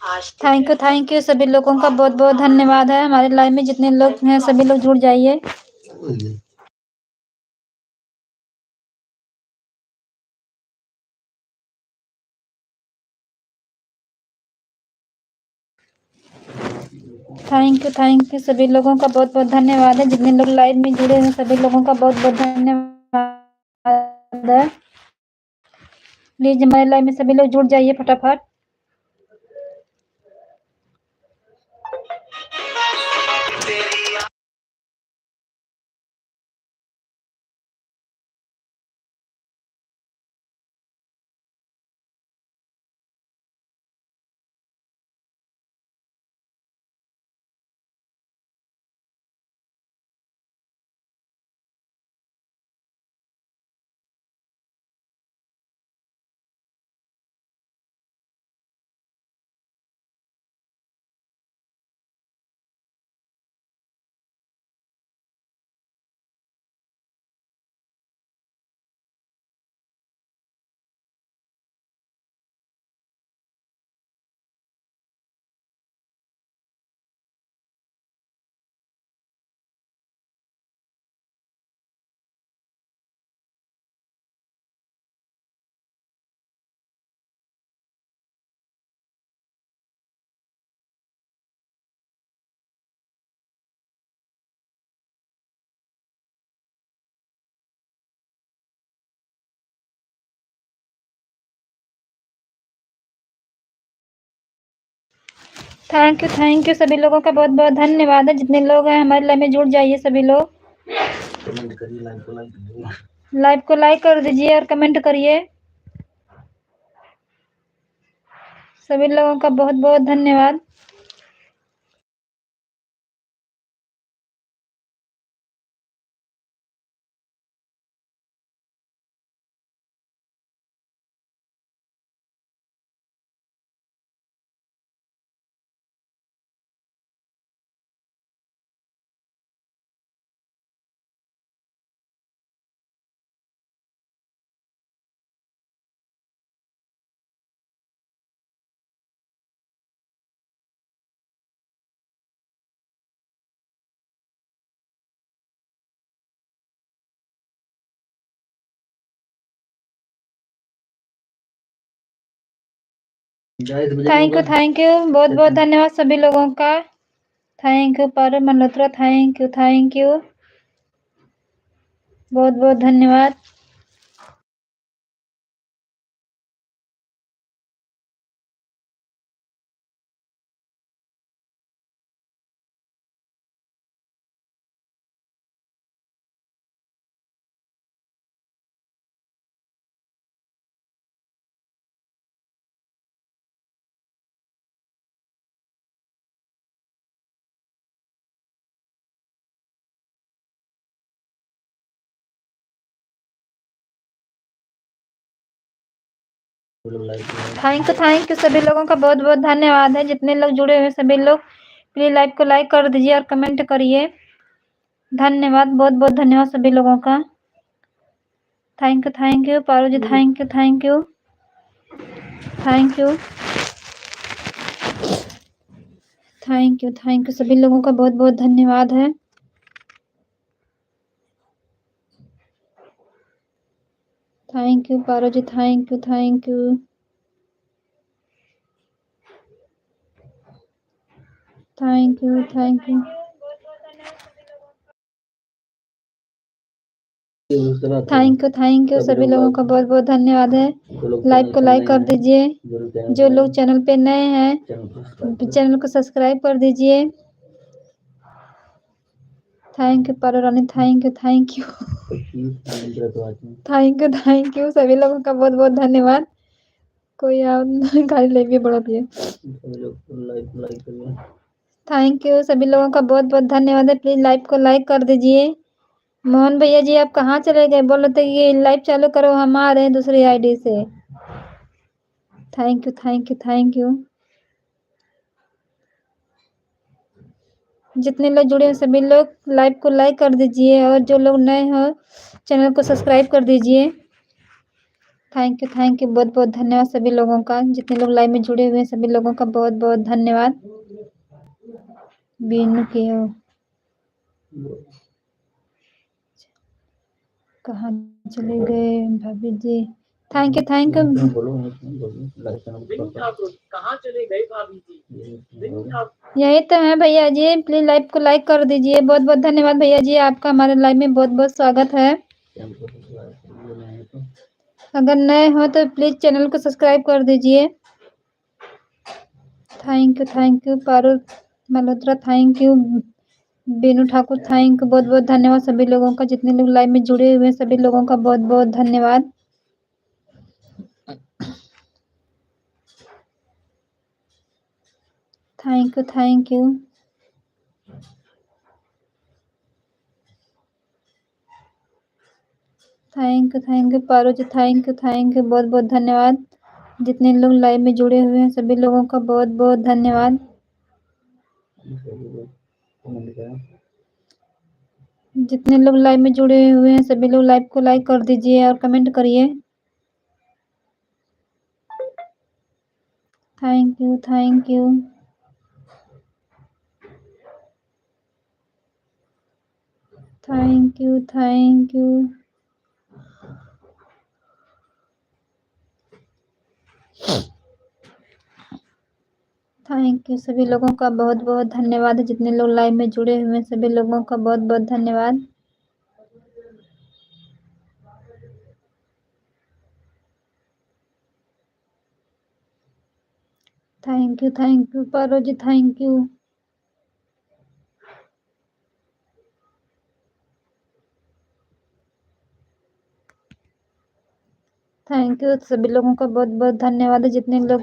Thank you सभी लोगों का बहुत बहुत धन्यवाद है। हमारे लाइव में जितने लोग हैं सभी लोग जुड़ जाइए। थैंक यू सभी लोगों का बहुत बहुत धन्यवाद है। जितने लोग लाइव में जुड़े हैं सभी लोगों का बहुत बहुत धन्यवाद है। प्लीज हमारे लाइव में सभी लोग जुड़ जाइए फटाफट। थैंक यू सभी लोगों का बहुत बहुत धन्यवाद है। जितने लोग हैं हमारे लाइव में जुड़ जाइए सभी लोग। लाइव को लाइक कर दीजिए और कमेंट करिए। सभी लोगों का बहुत बहुत धन्यवाद। थैंक यू बहुत बहुत धन्यवाद सभी लोगों का। Thank you Parul Malhotra. Thank you बहुत बहुत धन्यवाद। थैंक यू सभी लोगों का बहुत बहुत धन्यवाद है। जितने लोग जुड़े हुए सभी लोग प्लीज लाइव को लाइक कर दीजिए और कमेंट करिए। धन्यवाद बहुत बहुत धन्यवाद सभी लोगों का। Thank you Paru ji. Thank you thank you सभी लोगों का बहुत बहुत धन्यवाद है। Thank you Paru ji. Thank you thank you thank you thank you thank you सभी लोगों का बहुत बहुत धन्यवाद है। लाइव को लाइक कर दीजिए। जो लोग चैनल पे नए हैं चैनल को सब्सक्राइब कर दीजिए। Thank you Paru Rani. Thank you thank you सभी लोगों का बहुत बहुत धन्यवाद। कोई गाड़ी ले भी बड़ा भी है। थैंक यू सभी लोगों का बहुत बहुत धन्यवाद है। प्लीज लाइव को लाइक कर दीजिए। मोहन भैया जी आप कहाँ चले गए? बोल रहे थे कि लाइव चालू करो, हम आ रहे हैं दूसरी आईडी से। थैंक यू जितने लोग जुड़े हैं सभी लोग लाइव को लाइक कर दीजिए और जो लोग नए हो चैनल को सब्सक्राइब कर दीजिए। थैंक यू बहुत बहुत धन्यवाद सभी लोगों का, जितने लोग लाइव में जुड़े हुए हैं सभी लोगों का बहुत बहुत धन्यवाद। बीनू की हो कहाँ चले गए भाभी जी? थैंक यू कहाँ चले गए भाभी जी? यही तो है भैया जी, प्लीज लाइव को लाइक कर दीजिए। बहुत बहुत धन्यवाद भैया जी, आपका हमारे लाइव में बहुत बहुत स्वागत है। अगर नए हो तो प्लीज चैनल को सब्सक्राइब कर दीजिए। Thank you Parul Malhotra, thank you Binu Thakur, thank you बहुत बहुत धन्यवाद सभी लोगों का, जितने लोग लाइव में जुड़े हुए हैं सभी लोगों का बहुत बहुत धन्यवाद। Thank you Paro ji, thank you बहुत बहुत धन्यवाद। जितने लोग लाइव में जुड़े हुए हैं सभी लोगों का बहुत बहुत धन्यवाद। जितने लोग लाइव में जुड़े हुए हैं सभी लोग लाइव को लाइक कर दीजिए और कमेंट करिए। थैंक यू थैंक यू सभी लोगों का बहुत बहुत धन्यवाद। जितने लोग लाइव में जुड़े हुए हैं सभी लोगों का बहुत बहुत धन्यवाद। Thank you Paro ji, thank you. Thank you सभी लोगों का बहुत बहुत धन्यवाद। जितने लोग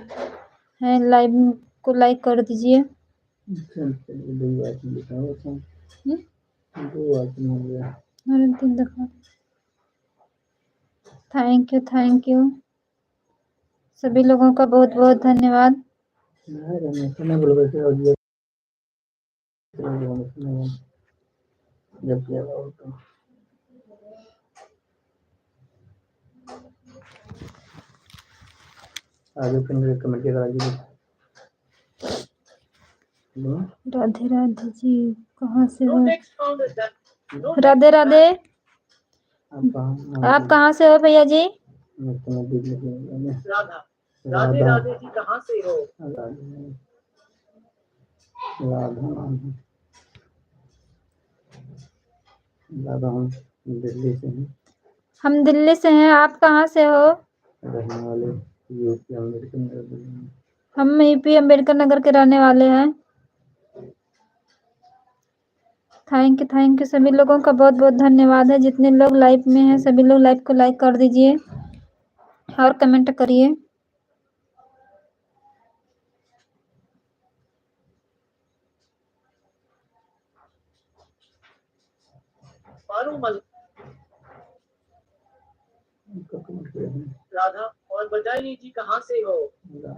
हैं लाइव को लाइक कर दीजिए। थैंक यू सभी लोगों का बहुत बहुत धन्यवाद। आगे कमेंट राधे राधे जी, कहाँ से हो? राधे राधे, आप कहाँ से हो भैया जी? राधे राधे जी, कहाँ से हो? दादा हम दिल्ली से हैं। हम दिल्ली से हैं, आप कहाँ से हो? रहने वाले यूपी अम्बेडकर नगर। हम यूपी अम्बेडकर नगर के रहने वाले हैं। थैंक यू सभी लोगों का बहुत बहुत धन्यवाद है। जितने लोग लाइव में हैं सभी लोग लाइव को लाइक कर दीजिए और कमेंट करिए। राधा और बताइए जी, कहाँ से हो?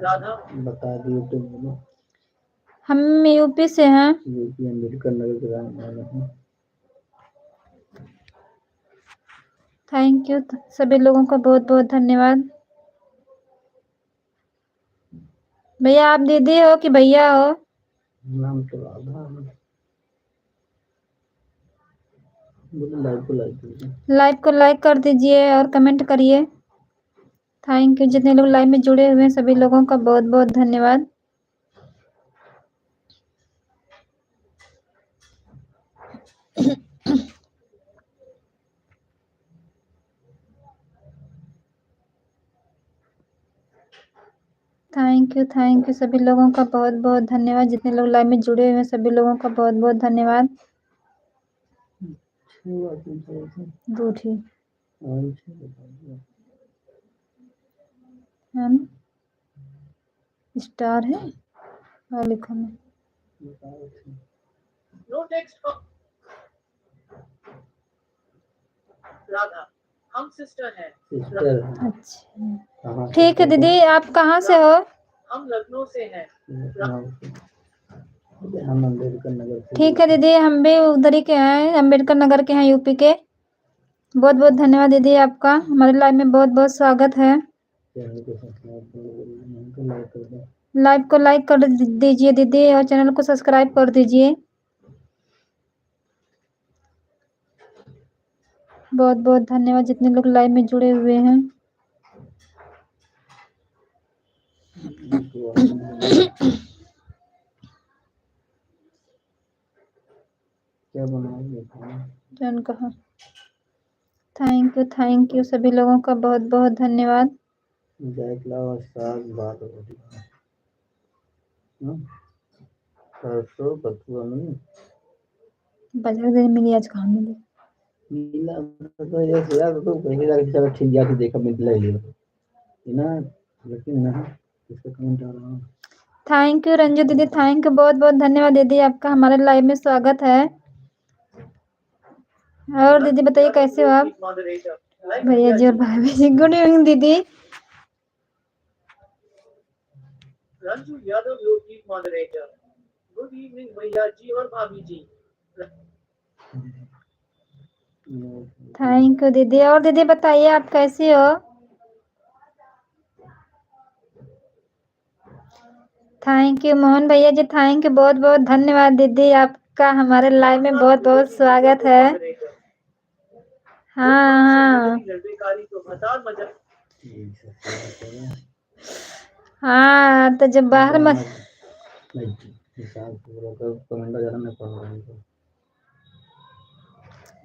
राधा बता दिए तो हम यूपी से हैं। यूपी अम्बेडकर नगर के रहने वाले हैं। थैंक यू सभी लोगों का बहुत बहुत धन्यवाद। भैया आप दीदी हो कि भैया हो? नाम तो राधा है। लाइव को लाइक कर दीजिए और कमेंट करिए। थैंक यू जितने लोग लाइव में जुड़े हुए हैं सभी लोगों का बहुत बहुत धन्यवाद। थैंक यू सभी लोगों का बहुत बहुत धन्यवाद। जितने लोग लाइव में जुड़े हुए हैं सभी लोगों का बहुत बहुत धन्यवाद। रूठी स्टार है और लिखा में नो टेक्स्ट। राधा हम सिस्टर हैं। अच्छा ठीक है दीदी, आप कहाँ से हो? हम लखनऊ से हैं। ठीक है दीदी, हम भी उधर ही के हैं, अम्बेडकर नगर के हैं यूपी के। बहुत बहुत धन्यवाद दीदी, आपका हमारे लाइव में बहुत बहुत स्वागत है। लाइव को लाइक कर दीजिए दीदी और चैनल को सब्सक्राइब कर दीजिए। बहुत बहुत धन्यवाद जितने लोग लाइव में जुड़े हुए हैं। क्या जन कहा थैंक यू सभी लोगों का बहुत बहुत धन्यवाद। बजरंग दल मिली आज कहाँ मिली मिला तो ये यार तो कहीं जाके चलो ठीक जाके देखा मिल लिया ना लेकिन नहीं इसका कमेंट आ रहा है। थैंक यू रंजू दीदी थैंक यू बहुत बहुत धन्यवाद दीदी आपका हमारे लाइव में स्वागत है। और दीदी बताइए कैसे हो आप भैया जी और भाभी जी। गुड इवनिंग दीदी। रंजू यादव योगी मॉडरेटर। गुड इवनिंग भैया जी और भाभी जी। थैंक यू दीदी। और दीदी बताइए आप कैसी हो। थैंक यू मोहन भैया जी थैंक यू बहुत बहुत धन्यवाद दीदी आपका हमारे लाइव में बहुत बहुत स्वागत है। हाँ हाँ तो जब बाहर मत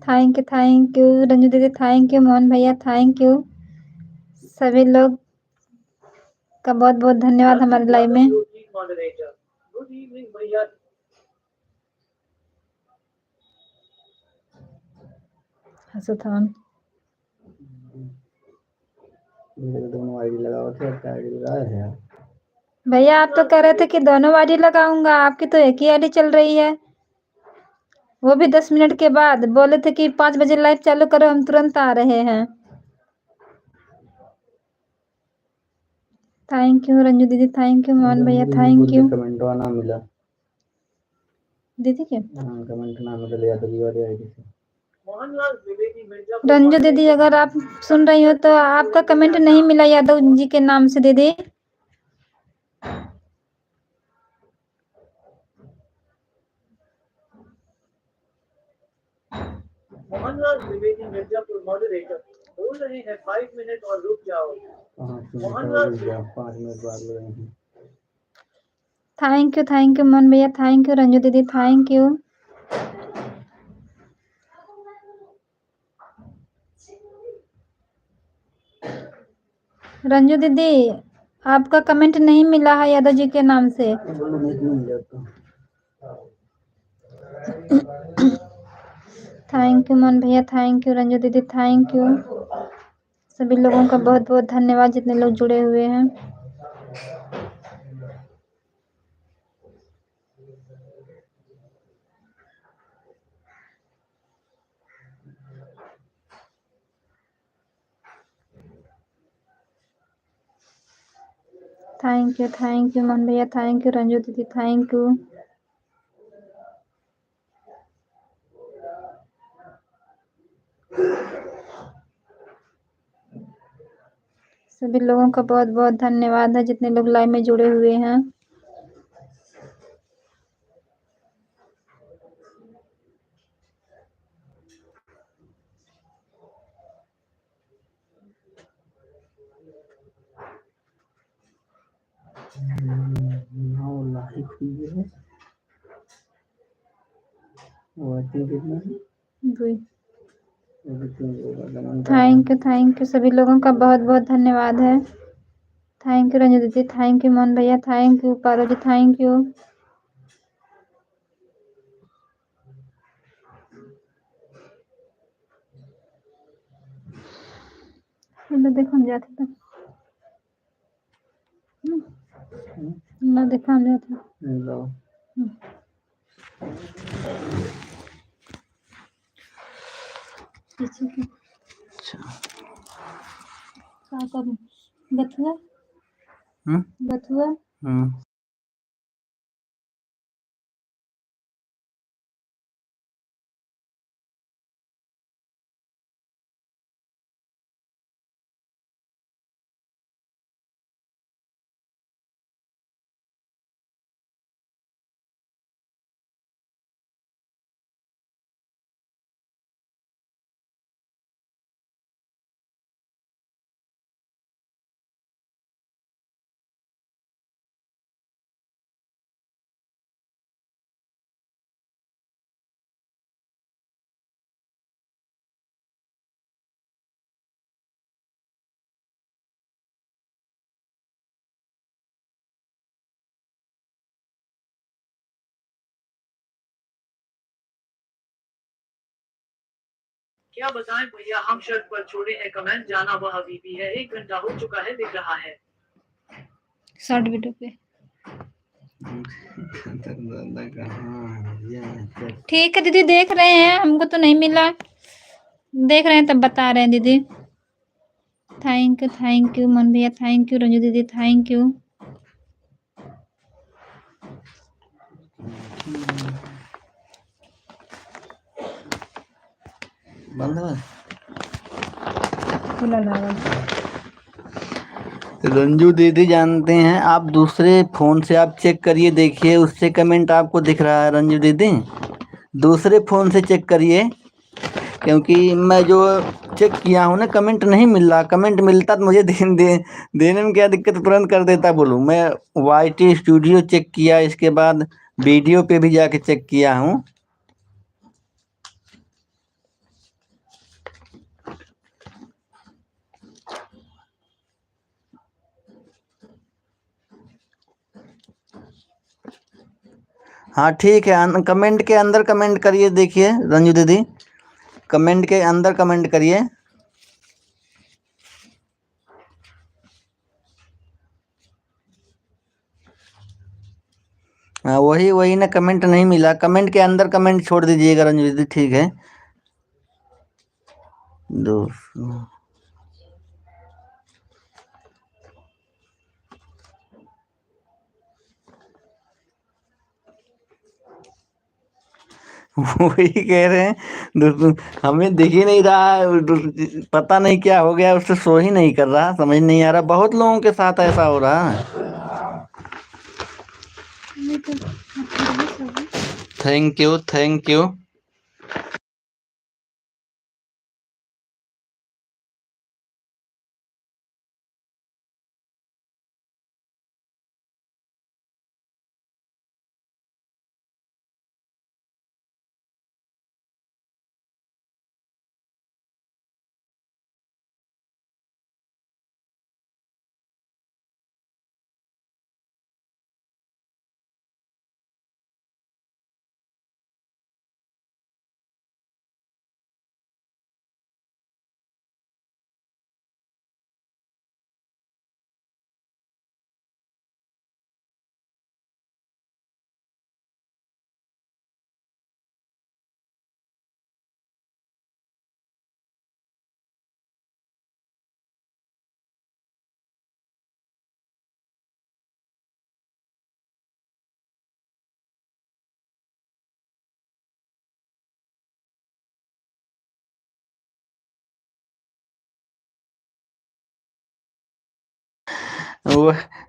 थैंक यू रंजू दीदी थैंक यू मोहन भैया थैंक यू सभी लोग का बहुत बहुत धन्यवाद हमारे लाइव में। गुड इवनिंग भैया। हसुथान दोनों आईडी लगाओ थे क्या आईडी लगाए हैं भैया आप तो कह रहे थे कि दोनों आईडी लगाऊंगा आपकी तो एक ही आईडी चल रही है वो भी 10 मिनट के बाद बोले थे कि 5 बजे लाइव चालू करो हम तुरंत आ रहे हैं। थैंक यू रंजू दीदी थैंक यू मोहन भैया थैंक यू। कमेंट ना मिला दीदी क्या कमेंट ना मिला या तो वाली आईडी से मोहनलाल द्विवेदी मिर्जापुर। रंजू दीदी अगर आप सुन रही हो तो आपका कमेंट नहीं मिला यादव जी के नाम से दीदी। मोहनलाल द्विवेदी मिर्जापुर मॉडरेटर बोल रहे हैं 5 मिनट और रुक जाओ। मोहनलाल 5 मिनट बाद रहे हैं। थैंक यू मोहन भैया थैंक यू रंजू दीदी थैंक यू। रंजू दीदी आपका कमेंट नहीं मिला है यादव जी के नाम से। थैंक यू मोहन भैया थैंक यू रंजू दीदी थैंक यू सभी लोगों का बहुत बहुत धन्यवाद जितने लोग जुड़े हुए हैं। थैंक यू मोहन भैया थैंक यू रंजू दीदी थैंक यू। सभी लोगों का बहुत बहुत धन्यवाद है जितने लोग लाइव में जुड़े हुए हैं। थैंक यू सभी लोगों का बहुत बहुत धन्यवाद है। थैंक यू रंजू दीदी थैंक यू मोहन भैया thank you Paro ji thank you. देखो हम जाते थे ना देखा हम जाते क्या करूं बथुआ बथुआ क्या बताएं भैया, हम शर्ट पर छोड़े हैं कमेंट, जाना वह वीपी है, 1 घंटा हो चुका है, दिख रहा है शॉर्ट वीडियो पे। ठीक है दीदी, देख रहे हैं, हमको तो नहीं मिला, देख रहे हैं तब बता रहे हैं दीदी। थैंक यू मन भैया, थैंक यू रंजू दीदी, थैंक यू। बंद है। रंजू दीदी जानते हैं, आप दूसरे फ़ोन से आप चेक करिए, देखिए उससे कमेंट आपको दिख रहा है। रंजू दीदी दूसरे फ़ोन से चेक करिए, क्योंकि मैं जो चेक किया हूँ ना कमेंट नहीं मिल रहा। कमेंट मिलता तो मुझे देने में क्या दिक्कत, तुरंत कर देता। बोलूँ मैं YT स्टूडियो चेक किया, इसके बाद वीडियो पे भी जाके चेक किया हूँ। हाँ ठीक है, कमेंट के अंदर कमेंट करिए, देखिए रंजू दीदी कमेंट के अंदर कमेंट करिए। हाँ वही ना, कमेंट नहीं मिला, कमेंट के अंदर कमेंट छोड़ दीजिएगा रंजू दीदी, ठीक है। दोस्तों वही कह रहे हैं दोस्तों, हमें दिख ही नहीं रहा है, पता नहीं क्या हो गया, उससे शो ही नहीं कर रहा, समझ नहीं आ रहा। बहुत लोगों के साथ ऐसा हो रहा है। Thank you, thank you.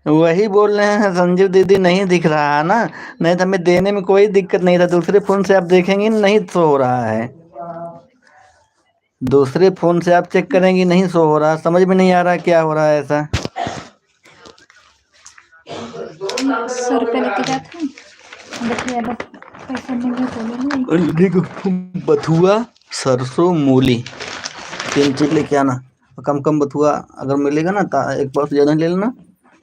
वही बोल रहे हैं संजीव दीदी, नहीं दिख रहा है ना, नहीं तो हमें देने में कोई दिक्कत नहीं था। दूसरे फ़ोन से आप देखेंगे नहीं शो हो रहा है, दूसरे फ़ोन से आप चेक करेंगी नहीं शो हो रहा। समझ में नहीं आ रहा क्या हो रहा है ऐसा। 100 रुपये लेके जाता हूँ, पैसा नहीं। देखो बथुआ, सरसों, मूली 3 चीज़ लेके आना। कम कम बथुआ अगर मिलेगा ना तो एक बार ज़्यादा ले लेना,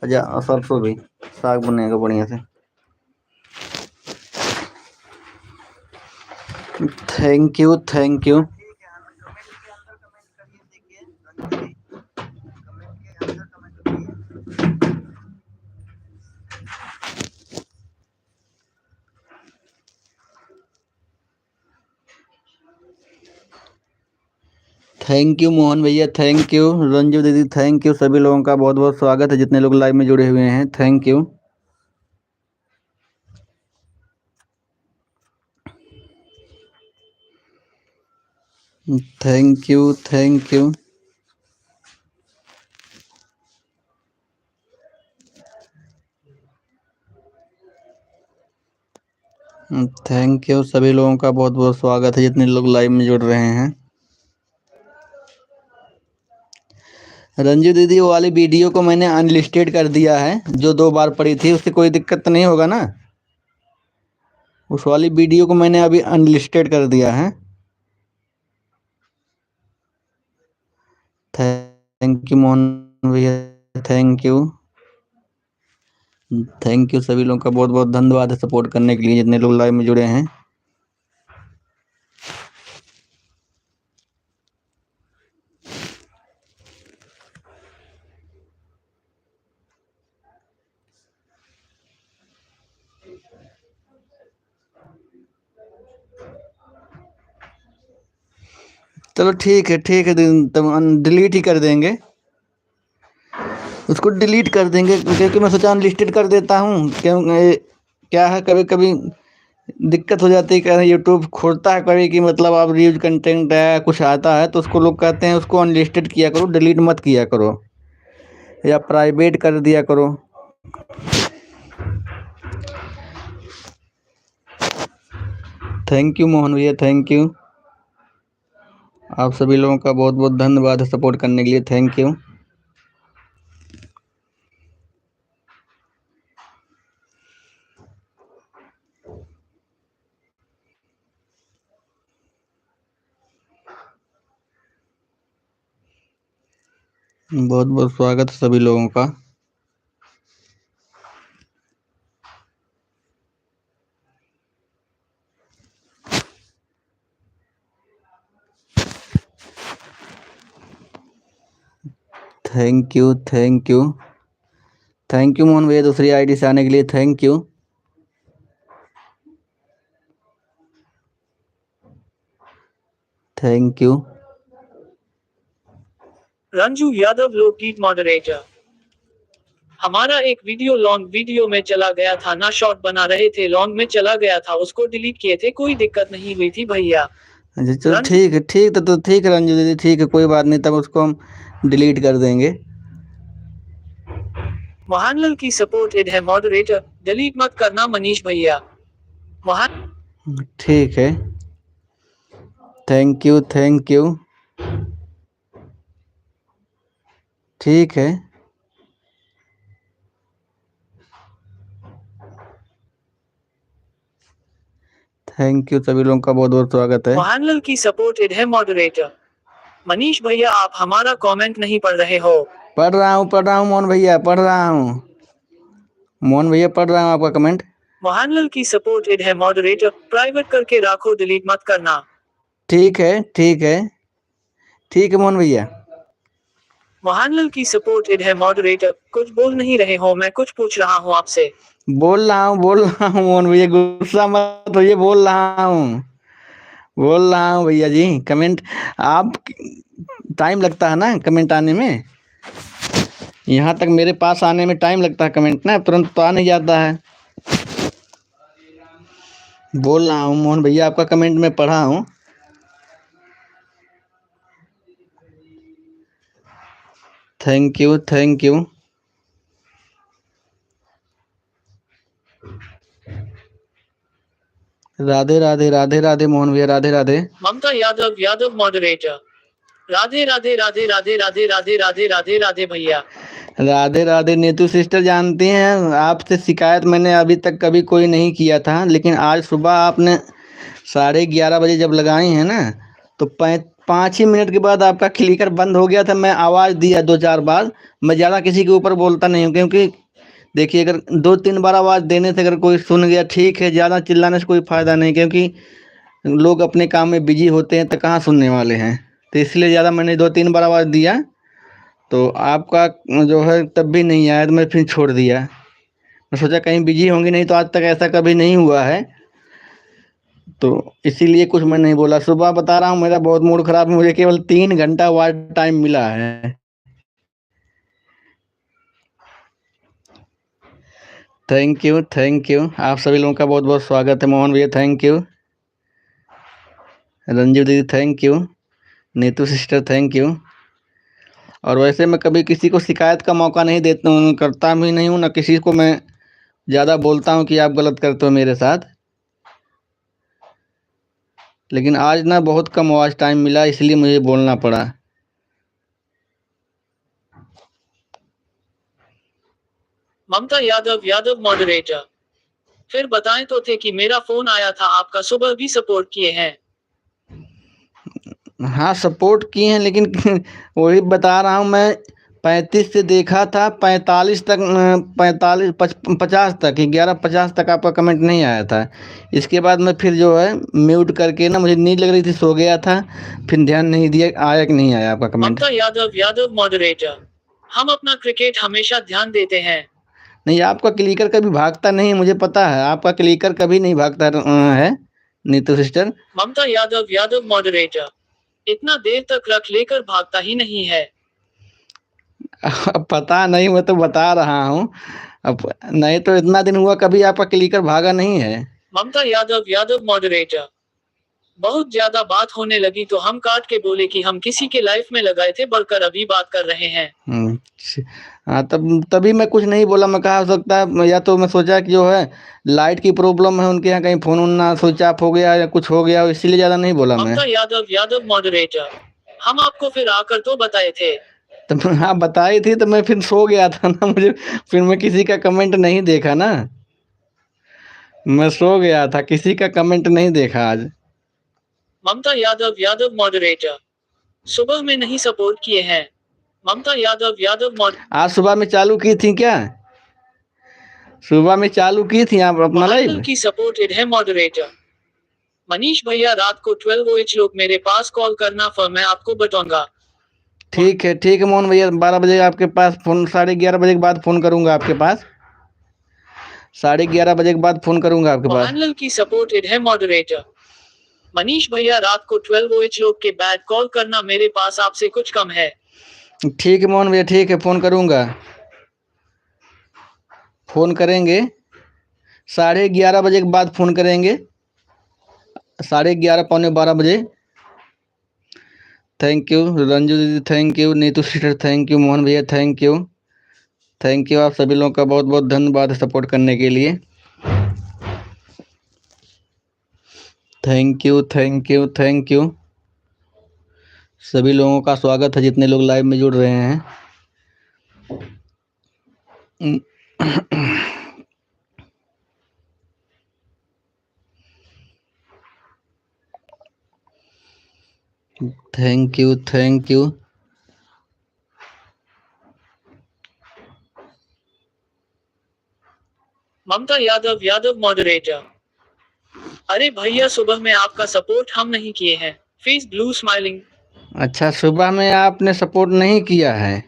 और सरसों भी, साग बनेगा बढ़िया से। Thank you, thank you. Thank you Mohan भैया, थैंक यू रंजू दीदी, थैंक यू। सभी लोगों का बहुत बहुत स्वागत है, जितने लोग लाइव में जुड़े हुए हैं, thank you. Thank you, thank you. Thank you, सभी लोगों का बहुत बहुत स्वागत है, जितने लोग लाइव में जुड़ रहे हैं। रंजू दीदी वो वाली वीडियो को मैंने अनलिस्टेड कर दिया है, जो 2 बार पड़ी थी, उससे कोई दिक्कत तो नहीं होगा ना। उस वाली वीडियो को मैंने अभी अनलिस्टेड कर दिया है। थैंक यू मोहन भैया, थैंक यू, थैंक यू। सभी लोगों का बहुत बहुत धन्यवाद है सपोर्ट करने के लिए, जितने लोग लाइव में जुड़े हैं। चलो ठीक है तब डिलीट ही कर देंगे, उसको डिलीट कर देंगे, क्योंकि मैं सोचा अनलिस्टेड कर देता हूँ। क्यों क्या है, कभी कभी दिक्कत हो जाती है, कह रहे यूट्यूब खोलता है कभी कि मतलब आप रीयूज कंटेंट है कुछ आता है तो उसको लोग कहते हैं उसको अनलिस्टेड किया करो, डिलीट मत किया करो या प्राइवेट कर दिया करो। थैंक यू मोहन भैया, थैंक यू। आप सभी लोगों का बहुत बहुत धन्यवाद सपोर्ट करने के लिए, थैंक यू। बहुत बहुत स्वागत है सभी लोगों का। Thank you thank you thank you Mohan भैया, दूसरी आईडी से आने के लिए thank you. Thank you. Ranju Yadav लोकगीत मॉडरेटर। हमारा एक वीडियो लॉन्ग वीडियो में चला गया था ना, शॉर्ट बना रहे थे लॉन्ग में चला गया था, उसको डिलीट किए थे, कोई दिक्कत नहीं हुई थी भैया। अच्छा चलो ठीक है, तो ठीक है रंजू दीदी, ठीक है कोई बात नहीं, तब उसको हम डिलीट कर देंगे। मोहनलाल की सपोर्टेड है मॉडरेटर, डिलीट मत करना मनीष भैया। ठीक है, थैंक यू ठीक है। थैंक यू, सभी लोगों का बहुत बहुत स्वागत है। मोहनलाल की सपोर्टेड है मॉडरेटर। मनीष भैया आप हमारा कमेंट नहीं पढ़ रहे हो। पढ़ रहा हूँ मोहन भैया, पढ़ रहा हूँ मोहन भैया, पढ़ रहा हूँ आपका कमेंट। मोहनलाल की सपोर्टेड है मॉडरेटर, प्राइवेट करके रखो, डिलीट मत करना। ठीक है मोहन भैया। मोहनलाल की सपोर्टेड है मॉडरेटर, कुछ बोल नहीं रहे हो, मैं कुछ पूछ रहा हूँ आपसे। बोल रहा हूँ मोहन भैया, गुस्सा मत होइए, बोल रहा हूँ भैया जी। कमेंट आप टाइम लगता है ना कमेंट आने में, यहाँ तक मेरे पास आने में टाइम लगता है कमेंट ना, तुरंत तो आ नहीं जाता है। बोल रहा हूँ मोहन भैया, आपका कमेंट में पढ़ा हूँ। Thank you. राधे राधे मोहन भैया, राधे। ममता यादव मॉडरेटर। राधे भैया। राधे नीतू सिस्टर, जानती हैं आपसे शिकायत मैंने अभी तक कभी कोई नहीं किया था, लेकिन आज सुबह आपने 11:30 बजे जब लगाई है ना, तो 5 ही मिनट के बाद आपका क्लिकर बंद हो गया था। मैं आवाज़ दिया 2-4 बार, मैं ज़्यादा किसी के ऊपर बोलता नहीं हूँ, क्योंकि देखिए अगर 2-3 बार आवाज़ देने से अगर कोई सुन गया ठीक है, ज़्यादा चिल्लाने से कोई फ़ायदा नहीं, क्योंकि लोग अपने काम में बिजी होते हैं तो कहाँ सुनने वाले हैं। तो इसलिए ज़्यादा मैंने 2-3 बार आवाज़ दिया, तो आपका जो है तब भी नहीं आया, तो मैं फिर छोड़ दिया। मैं सोचा कहीं बिजी होंगी, नहीं तो आज तक ऐसा कभी नहीं हुआ है, तो इसीलिए कुछ मैं नहीं बोला। सुबह बता रहा हूँ मेरा बहुत मूड खराब है, मुझे केवल 3 घंटा वाच टाइम मिला है। Thank you. आप सभी लोगों का बहुत बहुत स्वागत है। मोहन भैया थैंक यू, रंजू दीदी thank you, Neetu sister thank you. और वैसे मैं कभी किसी को शिकायत का मौका नहीं देता हूँ, करता भी नहीं हूँ, ना किसी को मैं ज़्यादा बोलता हूँ कि आप गलत करते हो मेरे साथ। लेकिन आज ना बहुत कम वॉच टाइम मिला, इसलिए मुझे बोलना पड़ा। ममता यादव मॉडरेटर। फिर बताएं तो थे कि मेरा फोन आया था आपका, सुबह भी सपोर्ट किए हैं। हाँ सपोर्ट किए हैं, लेकिन वही बता रहा हूँ मैं, 35 से देखा था 45 तक, 50 तक, 11:50 तक आपका कमेंट नहीं आया था। इसके बाद मैं फिर जो है म्यूट करके ना, मुझे नींद लग रही थी, सो गया था, फिर ध्यान नहीं दिया आया कि नहीं आया आपका कमेंट। ममता यादव मॉडरेटर। हम अपना क्रिकेट हमेशा ध्यान देते हैं। नहीं, आपका क्लिकर कभी भागता नहीं, मुझे पता है आपका क्लिकर कभी नहीं भागता है नीतू सिस्टर। ममता यादव मॉडरेटर। इतना देर तक रख लेकर भागता ही नहीं है। अब पता नहीं, मैं तो बता रहा हूँ। अब नहीं तो इतना दिन हुआ कभी आपका क्लिकर भागा नहीं है। ममता यादव मॉडरेटर। बहुत ज्यादा बात होने लगी तो हम काट के बोले कि हम किसी के लाइफ में लगाए थे, बढ़कर अभी बात कर रहे हैं। हाँ, तभी मैं कुछ नहीं बोला। मैं कहा हो सकता है, या तो मैं सोचा कि जो है लाइट की प्रॉब्लम है उनके यहाँ, कहीं फोन उन ना स्विच ऑफ हो गया या कुछ हो गया, इसीलिए ज्यादा नहीं बोला मैं। ममता यादव मॉडरेटर। हम आपको फिर आकर तो बताए थे। तो हाँ बताई थी, तो मैं फिर सो गया था ना, मुझे फिर मैं किसी का कमेंट नहीं देखा ना, मैं सो गया था, किसी का कमेंट नहीं देखा आज। ममता यादव मॉडरेटर। सुबह में नहीं सपोर्ट किए हैं। ममता यादव आज सुबह में चालू की थी क्या? सुबह में चालू की थी आप अपना लाइव? की सपोर्टेड है मॉडरेटर। मनीष भैया रात को 12 लोग मेरे पास कॉल करना, फिर मैं आपको बताऊंगा। ठीक है मोहन भैया, 12 बजे आपके पास फोन, 11:30 बजे के बाद फोन करूंगा आपके पास, 11:30 बजे के बाद फोन करूंगा आपके पास। की सपोर्टेड है मॉडरेटर। मनीष भैया रात को 12 लोग के बाद कॉल करना, मेरे पास आपसे कुछ कम है। ठीक है मोहन भैया, ठीक है, फोन करूंगा, फोन करेंगे, 11:30 बजे के बाद फोन करेंगे, 11:30 पौने 12 बजे। थैंक यू रंजू दीदी, thank you Neetu sister, thank you Mohan भैया, थैंक यू, थैंक यू। आप सभी लोगों का बहुत बहुत धन्यवाद सपोर्ट करने के लिए। Thank you thank you thank you. सभी लोगों का स्वागत है जितने लोग लाइव में जुड़ रहे हैं। Thank you thank you. Mamta Yadav moderator. अरे भैया सुबह में आपका सपोर्ट हम नहीं किए हैं। Face blue smiling. अच्छा, सुबह में आपने सपोर्ट नहीं किया है?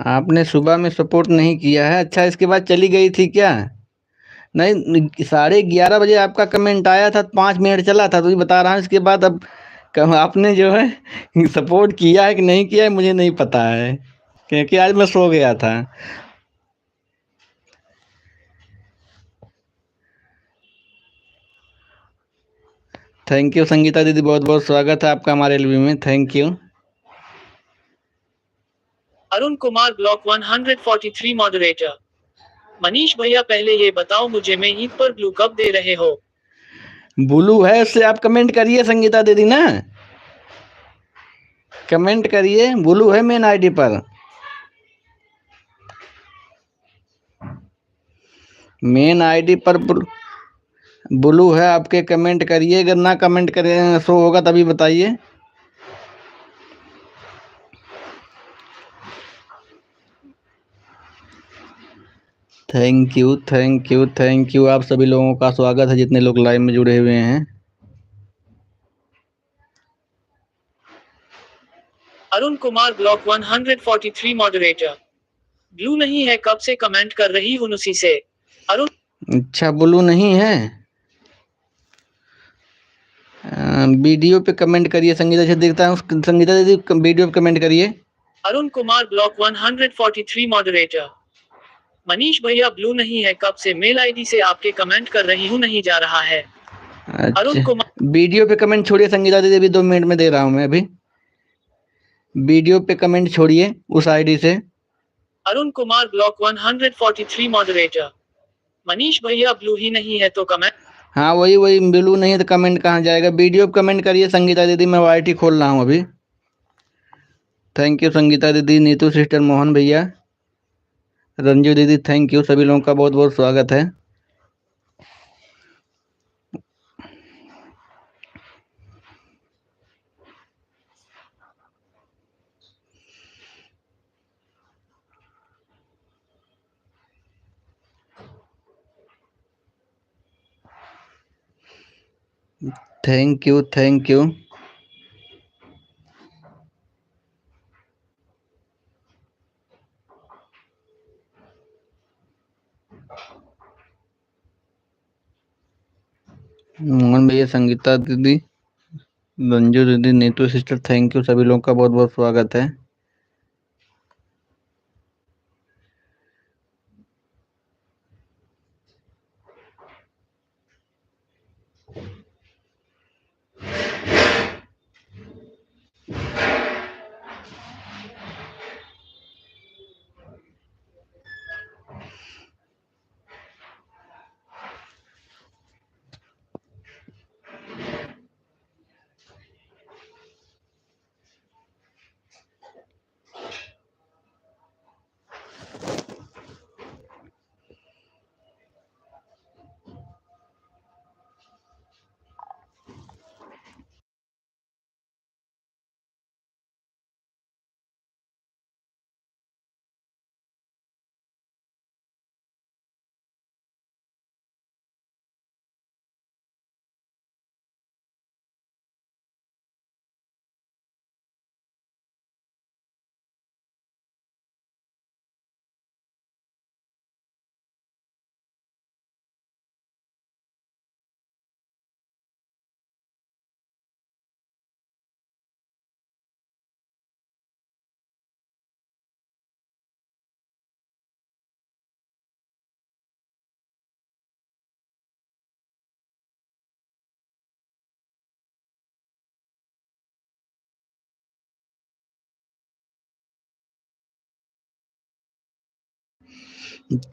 आपने सुबह में सपोर्ट नहीं किया है, अच्छा, इसके बाद चली गई थी क्या? नहीं, 11:30 बजे आपका कमेंट आया था, 5 मिनट चला था, तो ये बता रहा हूँ। इसके बाद अब आपने जो है सपोर्ट किया है कि नहीं किया है मुझे नहीं पता है, क्योंकि आज मैं सो गया था। थैंक यू संगीता दीदी, बहुत बहुत स्वागत है आपका हमारे एलबी में, thank you. Arun Kumar block 143 moderator. Manish भैया पहले ये बताओ मुझे, मैं ईद पर ब्लू कब दे रहे हो? ब्लू है उससे आप कमेंट करिए संगीता दीदी ना, कमेंट करिए, ब्लू है मेन आईडी पर, मेन आईडी पर ब्लू है आपके, कमेंट करिए, अगर ना कमेंट करें शो होगा तभी बताइए। Thank you thank you thank you. आप सभी लोगों का स्वागत है जितने लोग लाइव में जुड़े हुए हैं। Arun Kumar block 143 moderator. Blue नहीं है, कब से कमेंट कर रही हूं उसी से। अरुण। अच्छा, ब्लू नहीं है, वीडियो पे कमेंट करिए संगीता जी, देखता हूँ संगीता दीदी वीडियो पे कमेंट करिए। Arun Kumar block 143 moderator. मनीष भैया ब्लू नहीं है, कब से मेल आईडी से आपके कमेंट कर रही हूँ, नहीं जा रहा है। अरुण अच्छा, कुमार। वीडियो पे कमेंट छोड़िए संगीता दीदी, अभी 2 मिनट में दे रहा हूँ मैं अभी, वीडियो पे कमेंट छोड़िए उस आईडी से। Arun Kumar block 143 moderator. मनीष भैया ब्लू ही नहीं है तो कमेंट। हाँ वही ब्लू नहीं है तो कमेंट कहाँ जाएगा, वीडियो पे कमेंट करिए संगीता दीदी, मैं वाईटी खोल रहा हूँ अभी। थैंक यू संगीता दीदी, नीतू सिस्टर, मोहन भैया, रंजू दीदी, थैंक यू, सभी लोगों का बहुत बहुत स्वागत है। Thank you thank you. Mohan भैया, संगीता दीदी, रंजू दीदी, नीतू सिस्टर, थैंक यू। सभी लोगों का बहुत बहुत स्वागत है।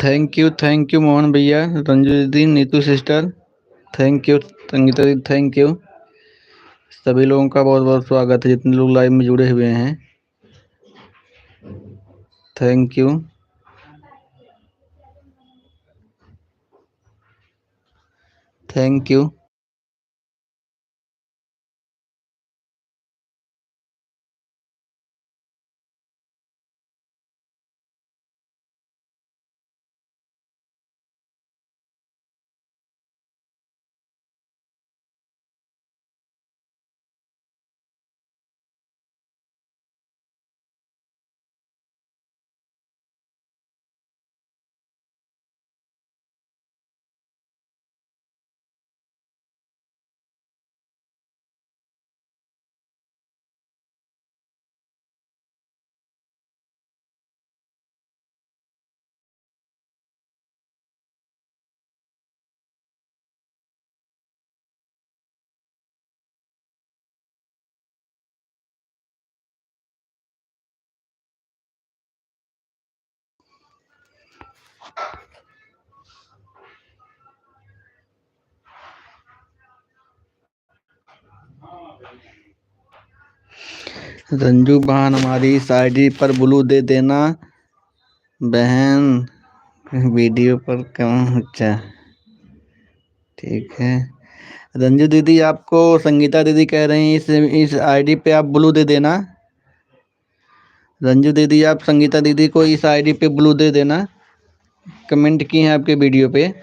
थैंक यू मोहन भैया, रंजू दीदी, Neetu sister, thank you. Sangeeta दीदी, थैंक यू। सभी लोगों का बहुत बहुत स्वागत है जितने लोग लाइव में जुड़े हुए हैं। Thank you. Thank you. Ranju बहन, हमारी इस आईडी पर ब्लू दे देना बहन, वीडियो पर कम। अच्छा, ठीक है। रंजू दीदी, आपको संगीता दीदी कह रही हैं इस आईडी पे आप ब्लू दे देना। रंजू दीदी, आप संगीता दीदी को इस आईडी पे ब्लू दे देना, कमेंट की हैं आपके वीडियो पे।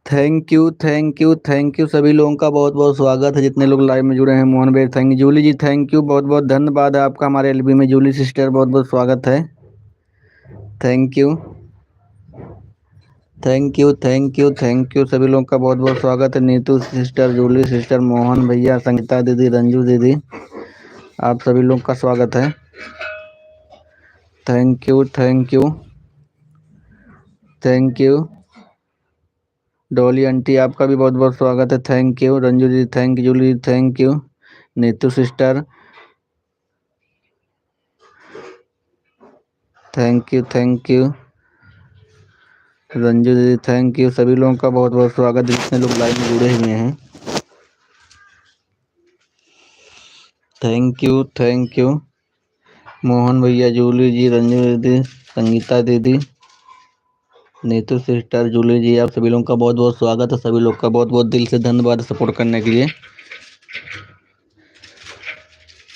थैंक यू सभी लोगों का बहुत बहुत स्वागत है जितने लोग लाइव में जुड़े हैं। मोहन भाई thank you, Julie ji thank you, बहुत बहुत धन्यवाद है आपका हमारे एलबी में। जूली सिस्टर बहुत बहुत स्वागत है। थैंक यू सभी लोगों का बहुत बहुत स्वागत है। नीतू सिस्टर, जूली सिस्टर, मोहन भैया, संगीता दीदी, रंजू दीदी, आप सभी लोगों का स्वागत है। थैंक यू डॉली आंटी, आपका भी बहुत बहुत स्वागत है। Thank you Ranju ji, thank you Julie, thank you Neetu sister, thank you Ranju दीदी, थैंक यू सभी लोगों का बहुत बहुत स्वागत है जितने लोग लाइव में जुड़े हुए हैं। थैंक यू मोहन भैया, जूली जी, रंजू दीदी, संगीता दीदी, नीतू सिस्टर, जूली जी, आप सभी लोगों का बहुत बहुत स्वागत है। सभी लोग का बहुत बहुत दिल से धन्यवाद सपोर्ट करने के लिए।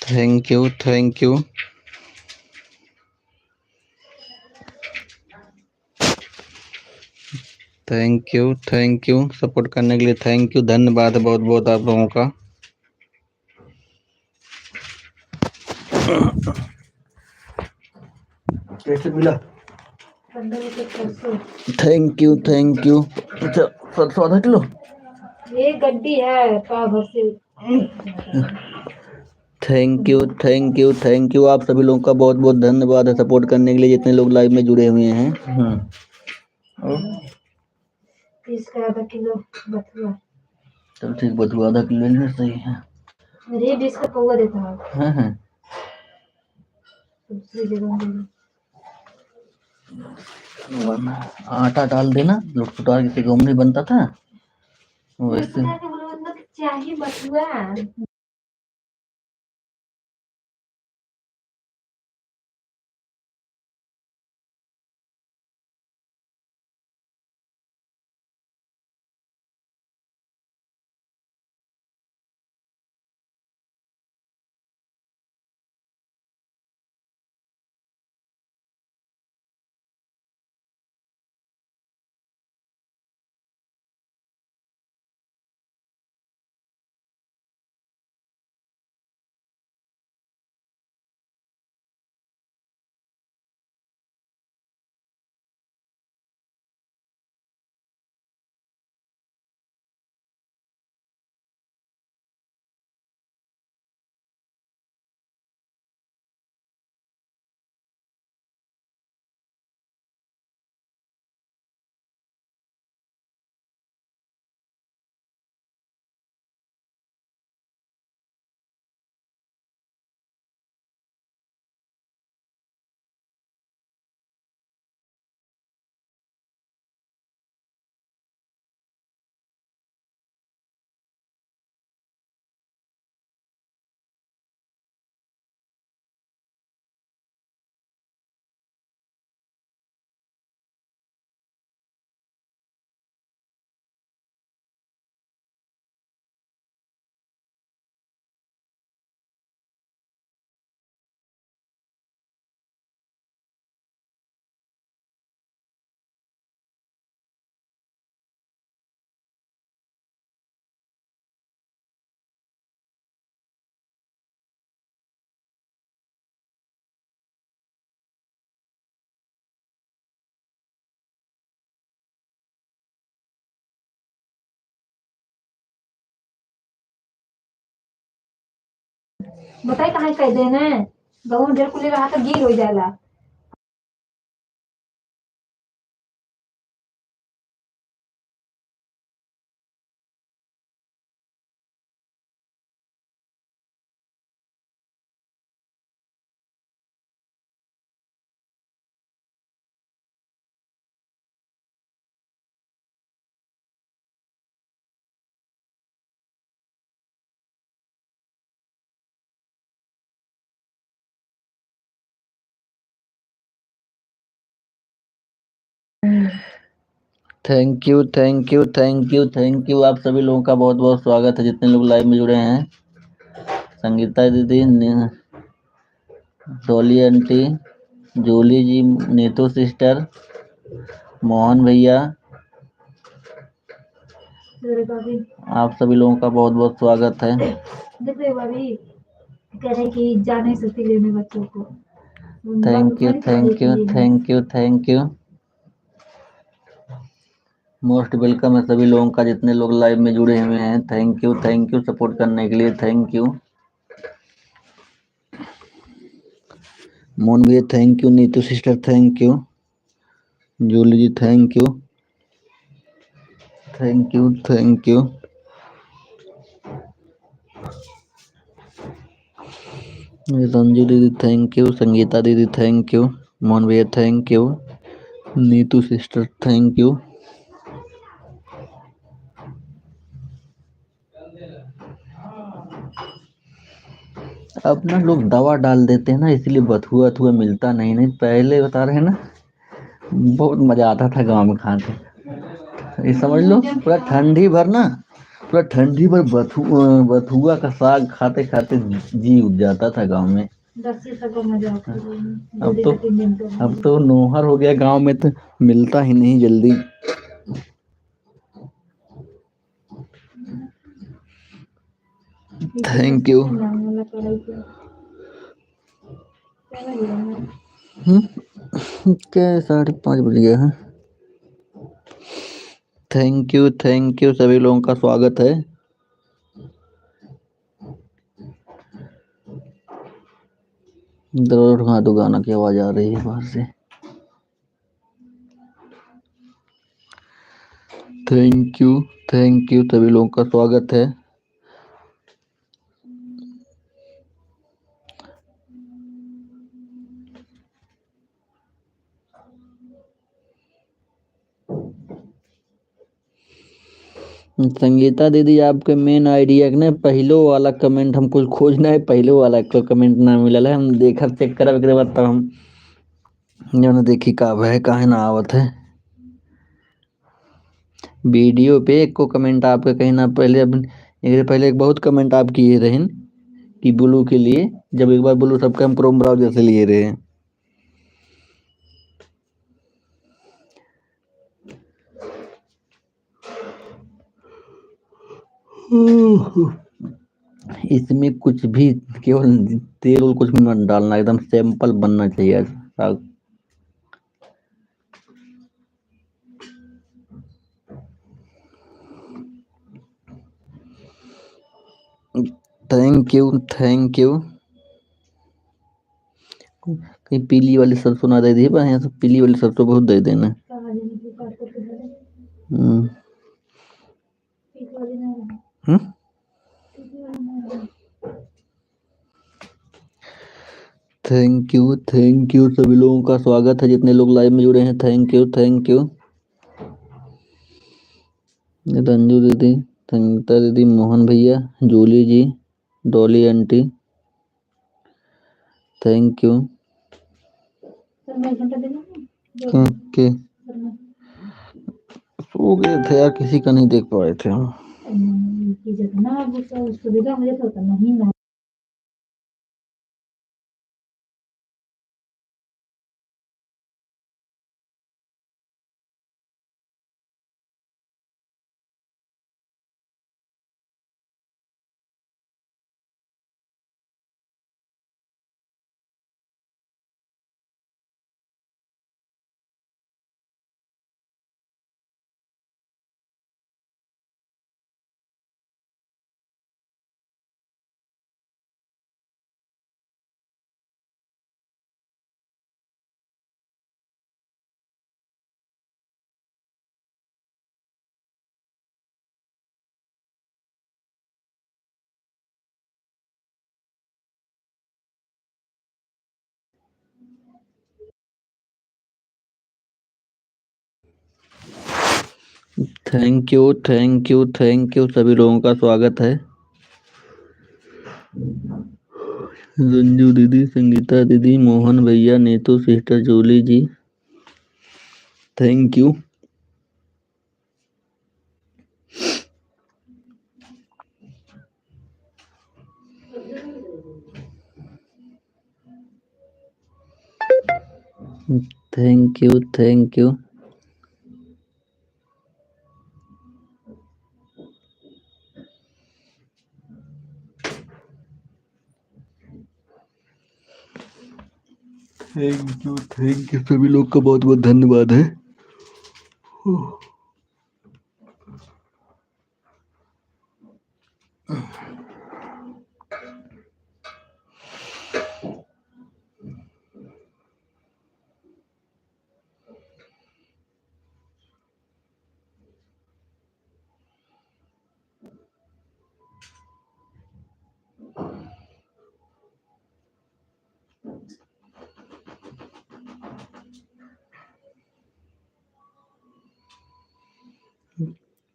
थैंक यू सपोर्ट करने के लिए। थैंक यू, धन्यवाद है बहुत बहुत आप लोगों का। कैसे मिला? थैंक यू अच्छा, 7 किलो ये गड्डी है पाव भर से। थैंक यू आप सभी लोगों का बहुत बहुत धन्यवाद है सपोर्ट करने के लिए जितने लोग लाइव में जुड़े हुए हैं। और 30 का आधा किलो बथुआ। चल ठीक, बथुआ आधा किलो लेने सही है। अरे 20 का पौवा देता हूँ। हाँ दूसरी जगह दे दो। वरना आटा डाल देना, लोग सुटार किसी गाँव में नहीं बनता था वैसे। चाहिए बथुआ। बताए कहाँ कह देना गहूँ ढेर कुली रहा तो गिर हो जाला। थैंक यू आप सभी लोगों का बहुत बहुत स्वागत है जितने लोग लाइव में जुड़े हैं। संगीता दीदी, Dolly aunty, Jully ji, Neetu sister, Mohan भैया, भाभी आप सभी लोगों का बहुत बहुत स्वागत है। देखो भाभी कह रहे कि जा नहीं सकती लेने बच्चों को। Thank you thank you thank you thank you. Most welcome है सभी लोगों का, जितने लोग लाइव में जुड़े हुए हैं। थैंक यू सपोर्ट करने के लिए। थैंक यू मोहन भैया, thank you Neetu sister, thank you Julie ji, thank you thank you thank you. Ranju दीदी थैंक यू, संगीता दीदी थैंक यू, मोहन भैया thank you, Neetu sister thank you. अब ना लोग दवा डाल देते हैं ना, इसलिए बथुआ अथुआ मिलता नहीं। नहीं पहले बता रहे हैं ना, बहुत मजा आता था गांव में खाने। ये समझ लो पूरा ठंडी भर ना, पूरा ठंडी भर बथुआ का साग खाते खाते जी उठ जाता था गांव में। अब तो नोहर हो गया गांव में, तो मिलता ही नहीं जल्दी। Thank you. क्या 5:30 बज गया है। थैंक यू सभी लोगों का स्वागत है। जरूर हाँ, तो गाना की आवाज आ रही है बाहर से। थैंक यू सभी लोगों का स्वागत है। संगीता दीदी, आपके मेन आइडिया ने पहलो वाला कमेंट हमको खोजना है। पहलो वाला को कमेंट ना मिलल है, हम देखब चेक करब एकरे बाद, तब हम जौन देखी का है काहे ना आवत है। वीडियो पे एक को कमेंट आपके कहीं ना पहले, अब एकरे पहले एक बहुत कमेंट आप किए रहे कि ब्लू के लिए, जब एक बार ब्लू सबका हम क्रोम ब्राउजर से लिए रहे। इसमें कुछ भी, केवल तेल और कुछ भी मत डालना, एकदम सिंपल बनना चाहिए साग। थैंक यू कहीं पीली वाली सरसों ना दे दी, यहाँ से पीली वाली सरसों बहुत दे देना। थैंक यू सभी लोगों का स्वागत है, जितने लोग लाइव में जुड़े हैं। थैंक यू रंजू दीदी, संगीता दीदी, मोहन भैया, Jully ji, Dolly aunty, thank you. के सो गए थे यार, किसी का नहीं देख पा रहे थे हम। थैंक यू सभी लोगों का स्वागत है। रंजू दीदी, संगीता दीदी, मोहन भैया, Neetu sister, Julie ji, thank you. Thank you thank you सभी लोग का बहुत बहुत धन्यवाद है।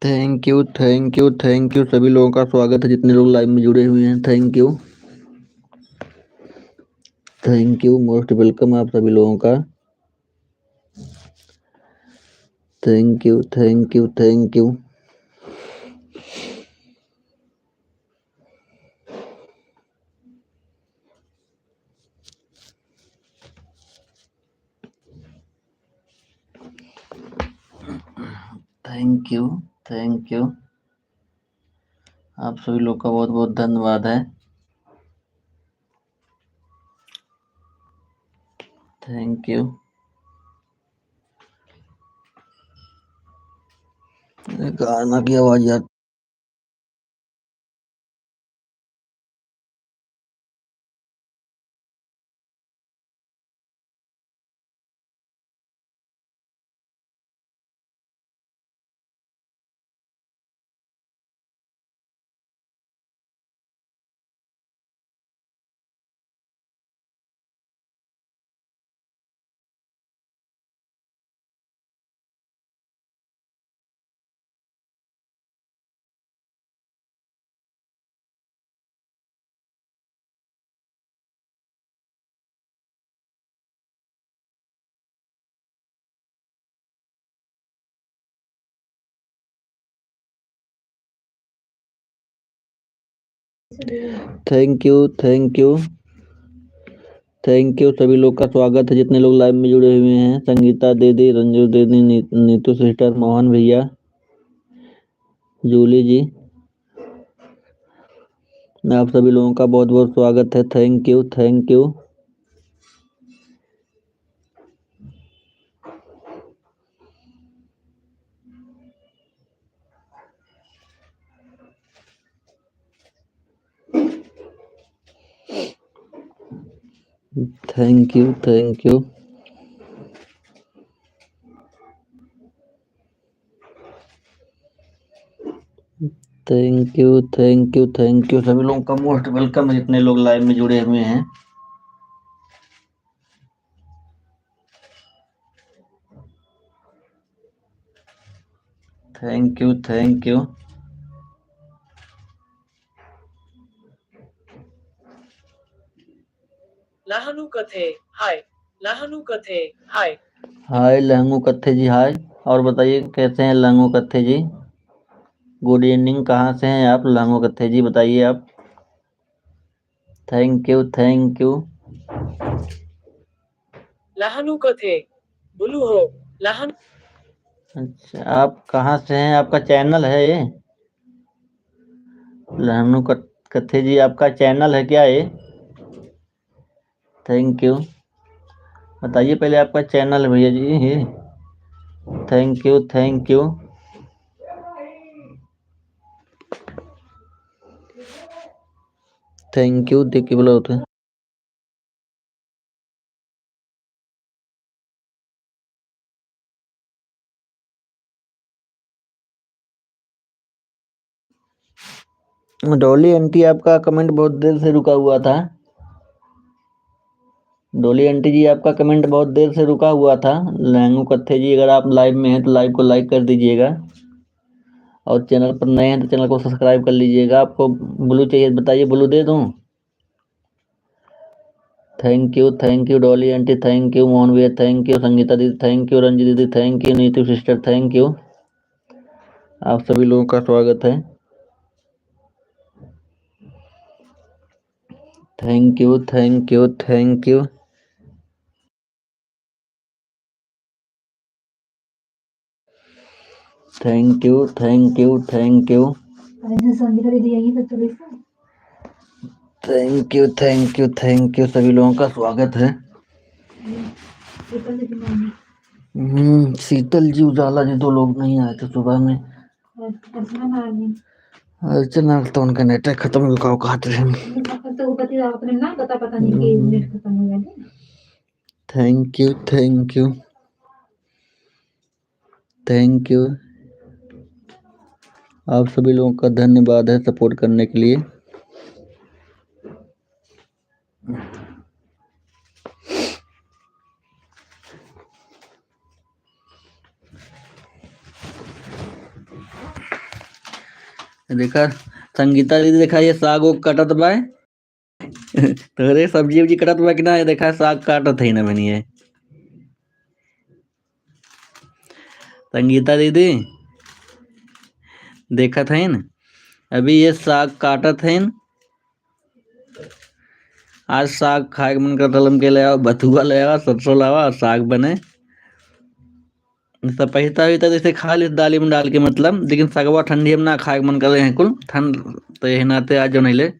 Thank you thank you thank you सभी लोगों का स्वागत है जितने लोग लाइव में जुड़े हुए हैं। थैंक यू मोस्ट वेलकम आप सभी लोगों का। Thank you thank you thank you. Thank you thank you आप सभी लोग का बहुत बहुत धन्यवाद है। Thank you. गाना की आवाज यार। Thank you thank you thank you सभी लोग का स्वागत है जितने लोग लाइव में जुड़े हुए हैं। संगीता दीदी, रंजू दीदी, नीतू सिस्टर, मोहन भैया, जूली जी, आप सभी लोगों का बहुत बहुत स्वागत है। Thank you thank you. Thank you thank you. Thank you thank you thank you सभी लोगों का मोस्ट वेलकम है जितने लोग लाइव में जुड़े हुए हैं। Thank you thank you. Lahanu Kathe hi. लहनु Kathe हाय। हाय लहंगू कत्थे जी हाय। और बताइए कैसे हैं लहंगू कत्थे जी। Good evening. कहाँ से हैं आप लहंगू कत्थे जी बताइए आप। Thank you thank you. Lahanu Kathe blue हो। लहन अच्छा आप कहाँ से हैं, आपका चैनल है ये लहनू कत्थे जी, आपका चैनल है क्या ये। Thank you. बताइए पहले आपका चैनल है भैया जी ये। Thank you thank you. Thank you देखिए बोला होता है। डॉली आंटी आपका कमेंट बहुत देर से रुका हुआ था। डोली आंटी जी आपका कमेंट बहुत देर से रुका हुआ था। लहंगू कत्थे जी अगर आप लाइव में हैं तो लाइव को लाइक कर दीजिएगा और चैनल पर नए हैं तो चैनल को सब्सक्राइब कर लीजिएगा। आपको ब्लू चाहिए बताइए ब्लू दे दूं। Thank you Dolly aunty, thank you Mohan भैया, थैंक यू संगीता दीदी, थैंक यू रंजी दीदी, thank you Neetu sister, thank you. आप सभी लोगों का स्वागत है। Thank you thank you thank you. Thank you thank you thank you thank you thank you thank you सभी लोगों का स्वागत है। शीतल जी उजाला जी 2 लोग नहीं आए थे सुबह में। अर्चना तो उनका नेटवर्क खत्म हो गया कहते रहे। Thank you thank you thank you. आप सभी लोगों का धन्यवाद है सपोर्ट करने के लिए। देखा संगीता दीदी, देखा ये साग वो कटत बा तो सब्जी उब्जी कटत बा कि ना, ये देखा साग काटत है ना बनी है। संगीता दीदी देखा था न, अभी ये साग काटत है। आज साग खाए मन कर तलम के ले आओ, बथुआ ले आओ, सरसों लावा, साग बने। सपहिता हुई तो जैसे खा ली दाली में डाल के मतलब, लेकिन सगवा ठंडी में ना खाए मन कर रहे हैं कुल ठंड, तो यही नाते आज जो नहीं ले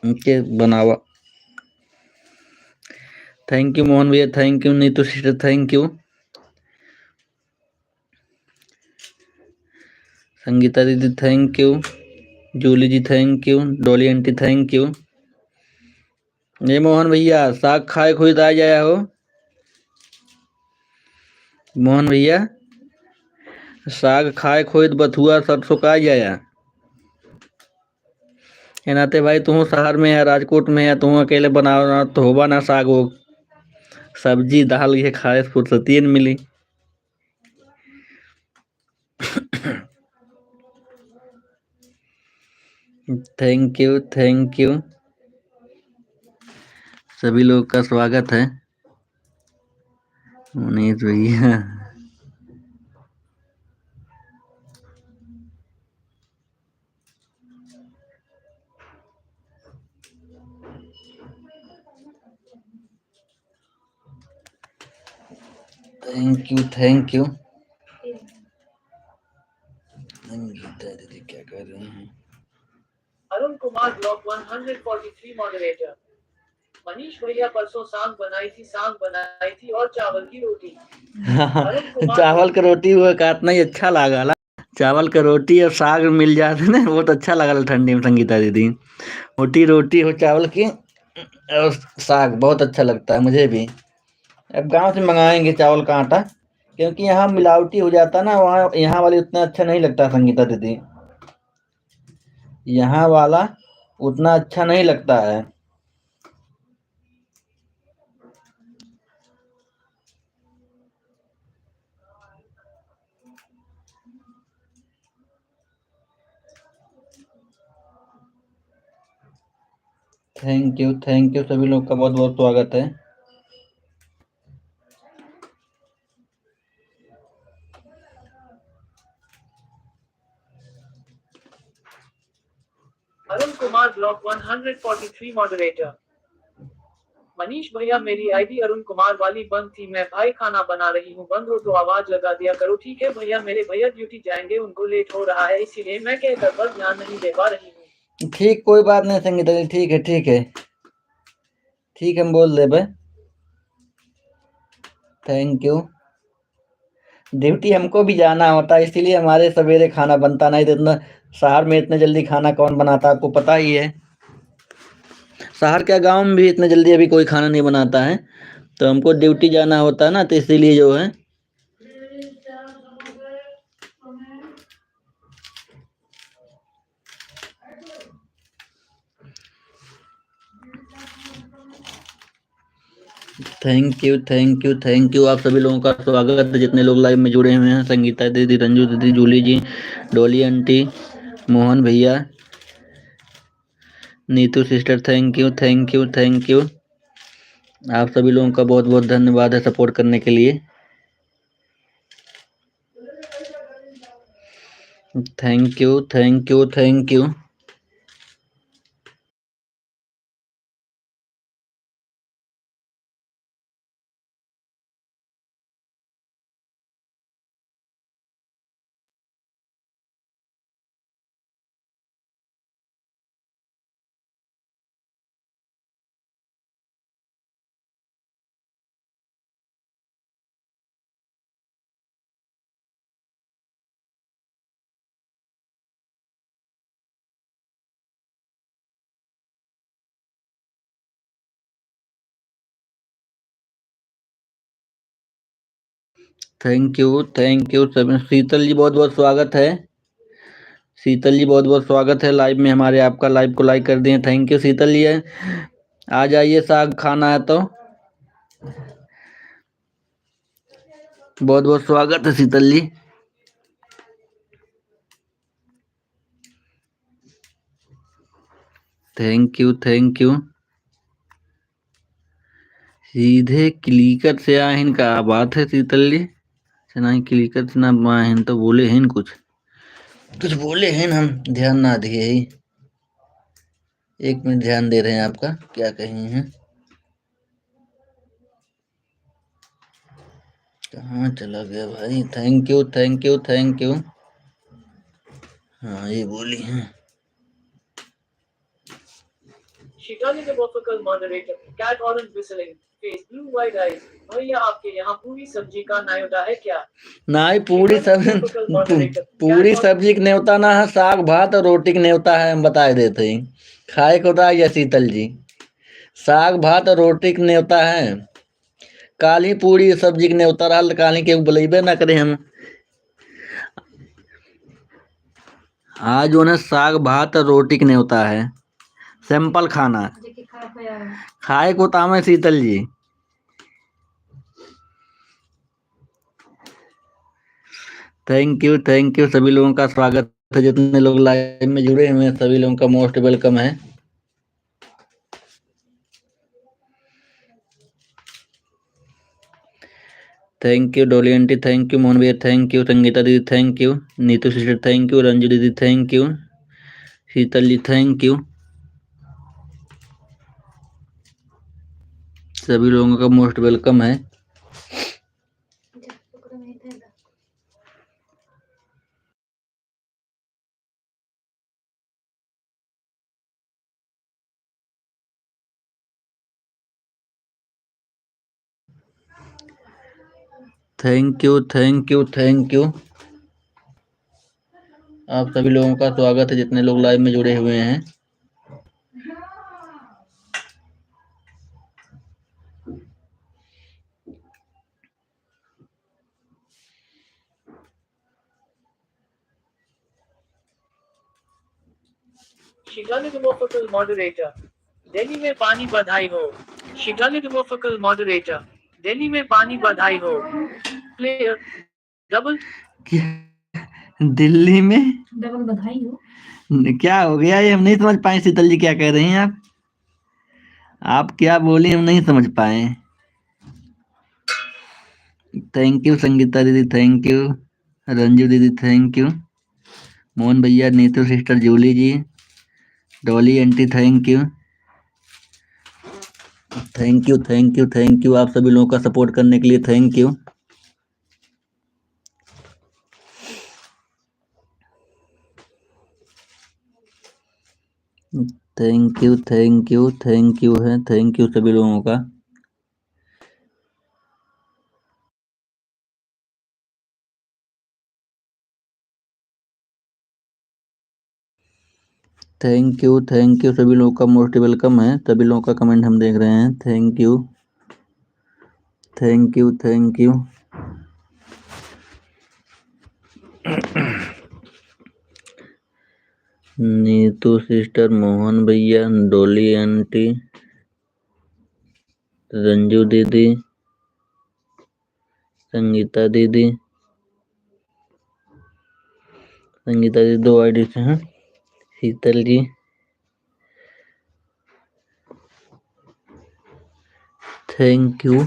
उनके बनावा। थैंक यू मोहन भैया, thank you Neetu sister, thank you Sangeeta दीदी, thank you Julie ji, thank you Dolly aunty, thank you. ये मोहन भैया साग खाए खुद आ जाया हो। मोहन भैया साग खाए खुद बथुआ सरसों का आ जाया। ये नाते भाई तू शहर में है, राजकोट में है, तू अकेले बनाओ तो होबा ना साग वो सब्जी दाल ये खाए फुर्सती नहीं मिली। थैंक यू सभी लोग का स्वागत है। मुनीर भैया थैंक यू गीता दीदी क्या कर रहे हैं। Arun Kumar block 143 moderator. मनीष भैया परसों सांग बनाई थी और चावल की रोटी। चावल का रोटी वो काटना ही अच्छा लगा ला। चावल का रोटी और साग मिल जाते ना बहुत अच्छा लगा ठंडी में। संगीता दीदी मोटी रोटी हो चावल की और साग बहुत अच्छा लगता है मुझे भी। अब गांव से मंगाएंगे चावल का आटा, क्योंकि यहाँ मिलावटी हो जाता ना, वहाँ यहाँ वाले उतना अच्छा नहीं लगता संगीता दीदी, यहाँ वाला उतना अच्छा नहीं लगता है। थैंक यू सभी लोग का बहुत बहुत स्वागत है। Arun Kumar block 143 moderator. मनीष भैया मेरी आईडी अरुण कुमार वाली बंद थी, मैं भाई खाना बना रही हूँ, बंद हो तो आवाज लगा दिया करो। ठीक है भैया, मेरे भैया ड्यूटी जाएंगे, उनको लेट हो रहा है इसीलिए मैं कहकर पर ध्यान नहीं दे पा रही हूँ। ठीक कोई बात नहीं संगीता जी, ठीक है हम बोल दे भाई। Thank you. ड्यूटी हमको भी जाना होता है इसीलिए हमारे सवेरे खाना बनता नहीं, तो इतना शहर में इतने जल्दी खाना कौन बनाता आपको पता ही है। शहर क्या गांव में भी इतने जल्दी अभी कोई खाना नहीं बनाता है, तो हमको ड्यूटी जाना होता है ना, तो इसीलिए जो है। थैंक यू आप सभी लोगों का स्वागत है जितने लोग लाइव में जुड़े हुए हैं। संगीता दीदी, रंजू दीदी, जूली जी, डोली आंटी, मोहन भैया, नीतू सिस्टर, थैंक यू। आप सभी लोगों का बहुत बहुत धन्यवाद है सपोर्ट करने के लिए। Thank you. थैंक यू सभी। शीतल जी बहुत बहुत स्वागत है। शीतल जी बहुत बहुत स्वागत है लाइव में हमारे। आपका लाइव को लाइक कर दिए, थैंक यू शीतल जी। आ जाइए, साग खाना है तो। बहुत बहुत स्वागत है शीतल जी। Thank you. सीधे क्लिकर से आहिन का बात है शीतल जी। नहीं क्लिकर से ना आहिन तो बोले हैं कुछ बोले हैं, हम ध्यान ना दिए ही। 1 मिनट ध्यान दे रहे हैं आपका, क्या कहे हैं। कहाँ चला गया भाई। Thank you. हाँ ये बोली हैं। शिकानी the vocal moderator, cat orange whistling, face blue white eyes। भैया आपके यहाँ पूरी सब्जी का न्योता है क्या? नहीं पूरी सब्जी का न्योता ना है, साग भात और रोटी का न्योता है, हम बता देते हैं। खाए को होता है शीतल जी, साग भात और रोटी का न्योता है। काली पूरी सब्जी के न्योता रहा, काली के बुलेबे ना करे हम। आज जो है साग भात और रोटी का न्योता है, सिंपल खाना खाए को ताम है शीतल जी। थैंक यू सभी लोगों का स्वागत है। जितने लोग लाइव में जुड़े हुए हैं सभी लोगों का मोस्ट वेलकम है। Thank you Dolly aunty, thank you Mohan भैया, थैंक यू संगीता दीदी, thank you Neetu sister, thank you Ranju दीदी, thank you Sheetal ji, thank you. सभी लोगों का मोस्ट वेलकम है। Thank you. आप सभी लोगों का स्वागत है जितने लोग लाइव में जुड़े हुए हैं। शिकानी the vocal moderator, दिल्ली में पानी बधाई हो। शिकानी the vocal moderator, दिल्ली में पानी बधाई हो। प्लेयर डबल दिल्ली में डबल बधाई हो। क्या हो गया ये, हम नहीं समझ पाए शीतल जी क्या कह रही हैं आप क्या बोली, हम नहीं समझ पाए। थैंक यू संगीता दीदी, थैंक यू रंजू दीदी, थैंक यू मोहन भैया, Neetu sister, Julie ji, Dolly aunty, thank you. आप सभी लोगों का सपोर्ट करने के लिए थैंक यू। थैंक यू है, थैंक यू सभी लोगों का। थैंक यू सभी लोगों का मोस्ट वेलकम है। सभी लोगों का कमेंट हम देख रहे हैं। Thank you. Neetu sister, Mohan भैया, डोली आंटी, रंजू दीदी, संगीता दीदी 2 आईडी से हैं। Sheetal ji, thank you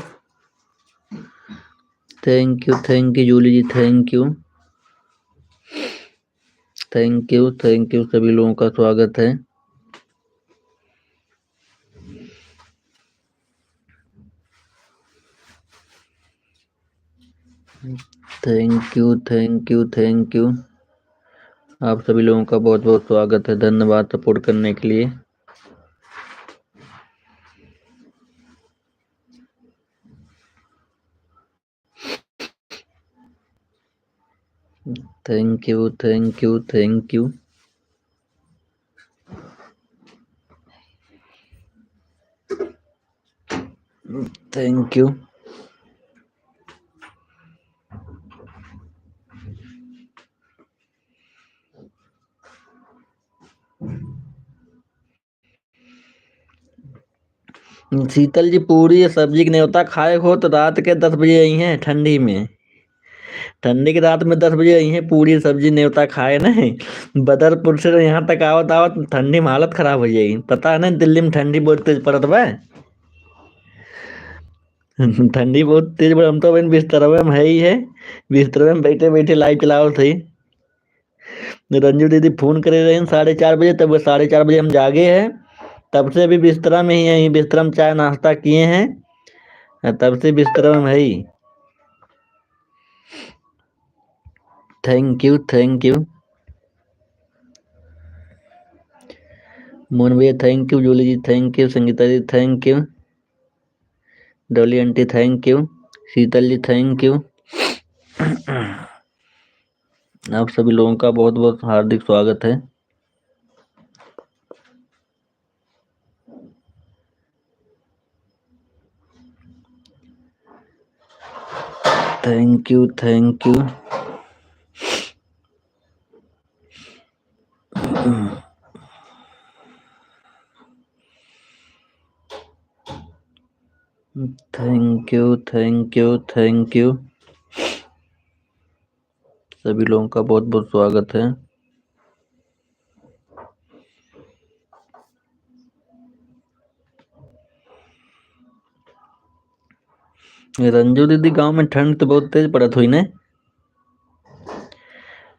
Julie ji, thank you सभी लोगों का स्वागत है। Thank you. आप सभी लोगों का बहुत बहुत स्वागत है। धन्यवाद सपोर्ट करने के लिए। Thank you. Thank you. Sheetal ji पूरी सब्जी की न्योता खाए हो तो रात के 10 बजे आई हैं ठंडी में। ठंडी की रात में 10 बजे आई हैं पूरी सब्जी न्योता खाए नहीं। बदरपुर से यहाँ तक आवत आवत ठंडी में हालत खराब हो जाएगी। पता है ना दिल्ली में ठंडी बहुत तेज पड़त बा। ठंडी बहुत तेज बा। हम तो अभी बिस्तर में है ही है। बिस्तर में बैठे बैठे लाइव चलाओ थे। रंजू दीदी फोन करे रहे 4:30 बजे, तब 4:30 बजे हम जागे हैं। तब से अभी बिस्तरा में ही है। बिस्तरा में चाय नाश्ता किए हैं, तब से बिस्तरा में है ही। Thank you thank you Mohan भैया, thank you. Julie ji thank you. Sangeeta ji thank you. Dolly aunty thank you. Sheetal ji thank you. आप सभी लोगों का बहुत बहुत हार्दिक स्वागत है। Thank you thank you. Thank you thank you thank you. सभी लोगों का बहुत बहुत स्वागत है। रंजू दीदी, गांव में ठंड तो बहुत तेज पड़त हुई ने।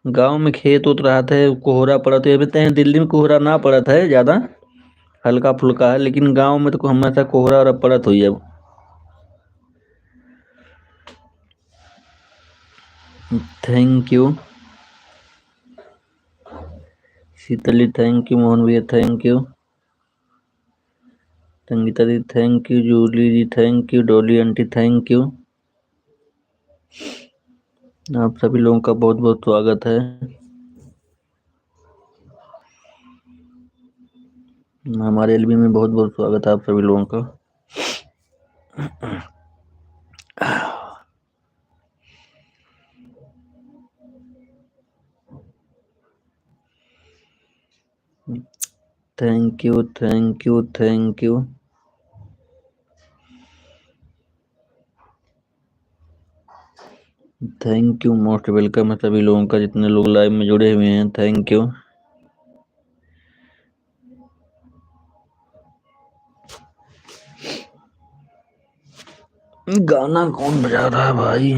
गांव में खेत उत रहा थे, कोहरा पड़त है। अभी दिल्ली में कोहरा ना पड़त है ज्यादा, हल्का फुल्का है, लेकिन गांव में तो हमेशा कोहरा और पड़त हुई है। Thank you Sheetali, thank you Mohan भैया, थैंक यू संगीता दी, thank you Julie ji, thank you Dolly aunty, thank you. आप सभी लोगों का बहुत बहुत स्वागत है। हमारे एलबी में बहुत बहुत स्वागत है आप सभी लोगों का। Thank you thank you thank you. Thank you, most welcome है सभी लोगों का, जितने लोग लाइव में जुड़े हुए हैं। Thank you. गाना कौन बजा रहा है भाई?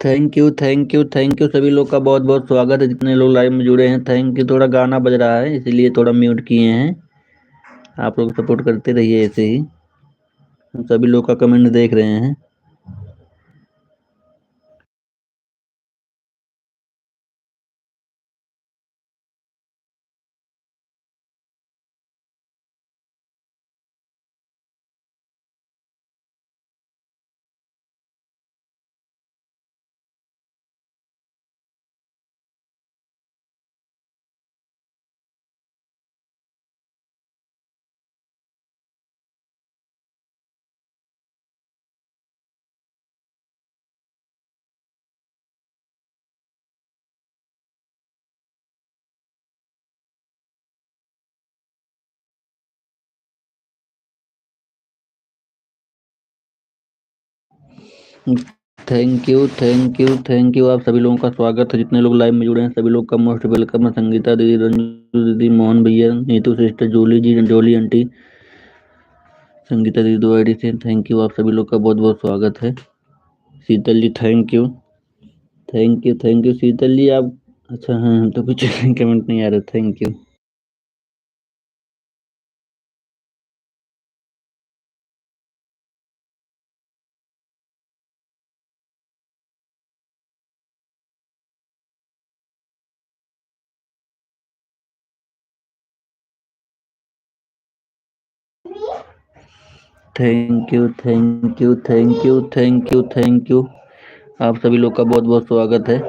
Thank you thank you thank you. सभी लोग का बहुत बहुत स्वागत है, जितने लोग लाइव में जुड़े हैं। Thank you. थोड़ा गाना बज रहा है इसीलिए थोड़ा म्यूट किए हैं। आप लोग सपोर्ट करते रहिए ऐसे ही। हम सभी लोग का कमेंट देख रहे हैं। Thank you thank you thank you. आप सभी लोगों का स्वागत है, जितने लोग लाइव में जुड़े हैं सभी लोग का मोस्ट वेलकम है। संगीता दीदी, रंजू दीदी, मोहन भैया, नीतू सिस्टर, जूली जी, जॉली आंटी, संगीता दीदी 2 आईडी से थैंक यू। आप सभी लोग का बहुत बहुत स्वागत है। Sheetal ji thank you thank you thank you. Sheetal ji आप अच्छा हाँ, हम तो कुछ कमेंट नहीं आ रहे। Thank you thank you thank you thank you thank you thank you. आप सभी लोग का बहुत बहुत स्वागत है।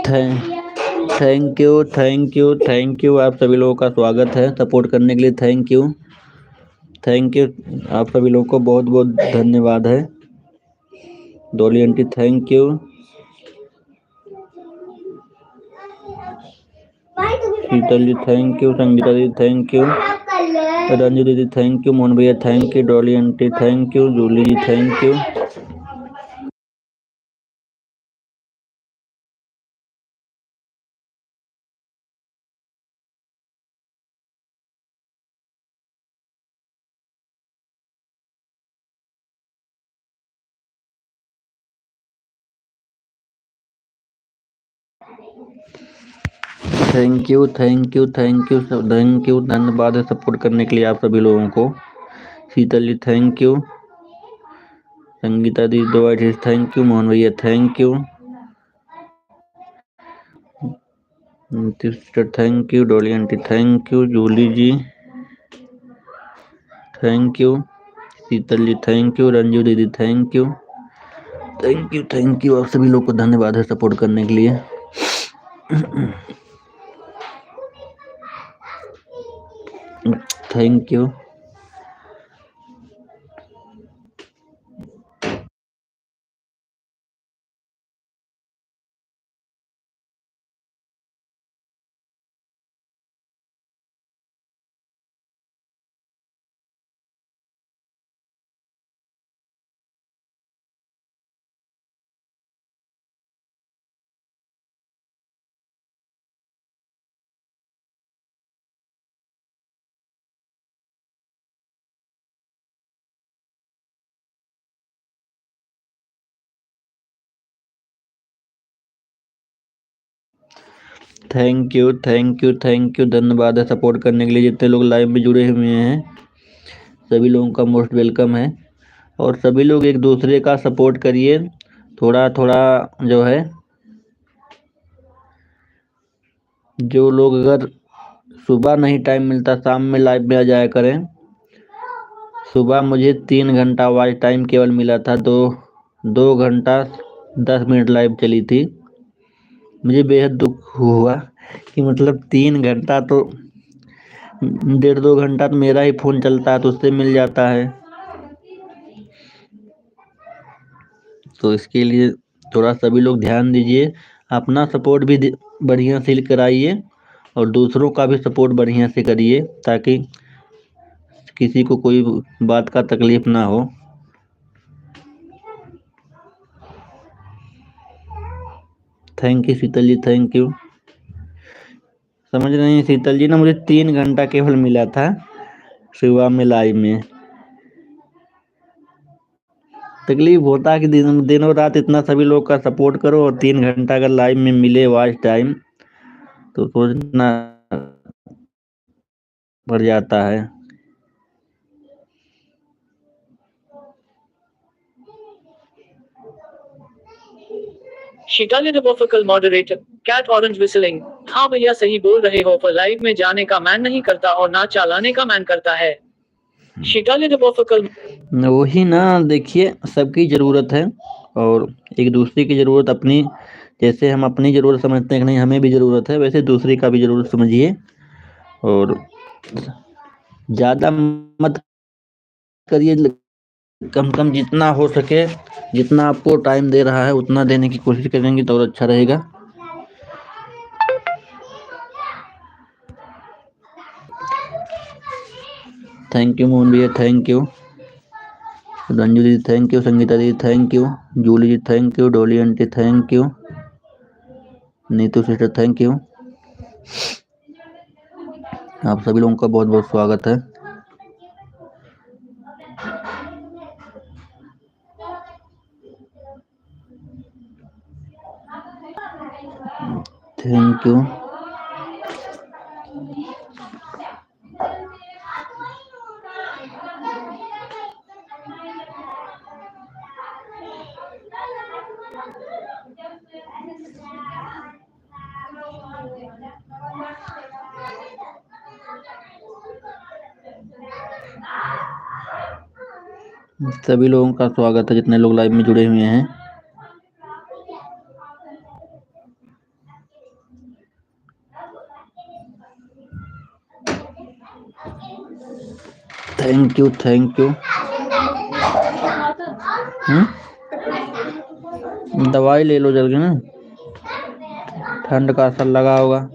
Thank you thank you thank you. आप सभी लोगों का स्वागत है। सपोर्ट करने के लिए थैंक यू थैंक यू। आप सभी लोगों को बहुत बहुत धन्यवाद है। Dolly aunty thank you. Sheetal ji thank you. Sangeeta ji thank you. Ranju दीदी थैंक यू। मोहन भैया thank you. Dolly aunty thank you. Julie ji thank you. Thank you thank you thank you thank you. धन्यवाद है सपोर्ट करने के लिए आप सभी लोगों को। Sheetal ji thank you. संगीता दी 2 आईडी थैंक यू। मोहन भैया thank you. Sister thank you. Dolly aunty thank you. Julie ji thank you. Sheetal ji thank you. Ranju दीदी thank you thank you thank you. आप सभी लोग को धन्यवाद है सपोर्ट करने के लिए। Thank you. Thank you thank you thank you. धन्यवाद है सपोर्ट करने के लिए। जितने लोग लाइव में जुड़े हुए हैं सभी लोगों का मोस्ट वेलकम है। और सभी लोग एक दूसरे का सपोर्ट करिए। थोड़ा थोड़ा जो है, जो लोग अगर सुबह नहीं टाइम मिलता शाम में लाइव में आ जाया करें। सुबह मुझे 3 घंटा वॉच टाइम केवल मिला था, तो 2 घंटा 10 मिनट लाइव चली थी। मुझे बेहद दुख हुआ कि मतलब 3 घंटा तो 1.5-2 घंटा तो मेरा ही फ़ोन चलता है तो उससे मिल जाता है। तो इसके लिए थोड़ा सभी लोग ध्यान दीजिए। अपना सपोर्ट भी बढ़िया से कराइए और दूसरों का भी सपोर्ट बढ़िया से करिए, ताकि किसी को कोई बात का तकलीफ ना हो। Thank you Sheetal ji, thank you. समझ रहे हैं शीतल जी ना, मुझे 3 घंटा केवल मिला था सुबह में लाइव में। तकलीफ होता है कि दिनों रात इतना सभी लोग का सपोर्ट करो और 3 घंटा अगर लाइव में मिले वॉच टाइम तो सोचना पड़ जाता है। शिकाली डिवोफिकल मॉडरेटर कैट ऑरेंज विसलिंग। हाँ भैया सही बोल रहे हो, पर लाइव में जाने का मैन नहीं करता और ना चालाने का मैन करता है। शिकाली डिवोफिकल वही ना, देखिए सबकी ज़रूरत है और एक दूसरे की ज़रूरत अपनी, जैसे हम अपनी ज़रूरत समझते हैं कि नहीं हमें भी ज़रूरत है, वैसे दूसरे का भी ज़रूरत समझिए और ज़्यादा मत करिए, कम कम जितना हो सके, जितना आपको टाइम दे रहा है उतना देने की कोशिश करेंगे तो और अच्छा रहेगा। थैंक यू मोहन भैया, thank you. Ranju ji thank you, Sangeeta ji thank you, Julie ji thank you, Dolly aunty thank you, Neetu sister thank you. आप सभी लोगों का बहुत बहुत स्वागत है। Thank you. सभी लोगों का स्वागत है जितने लोग लाइव में जुड़े हुए हैं। Thank you, thank you. दवाई ले लो जल्दी ना, ठंड का असर लगा होगा।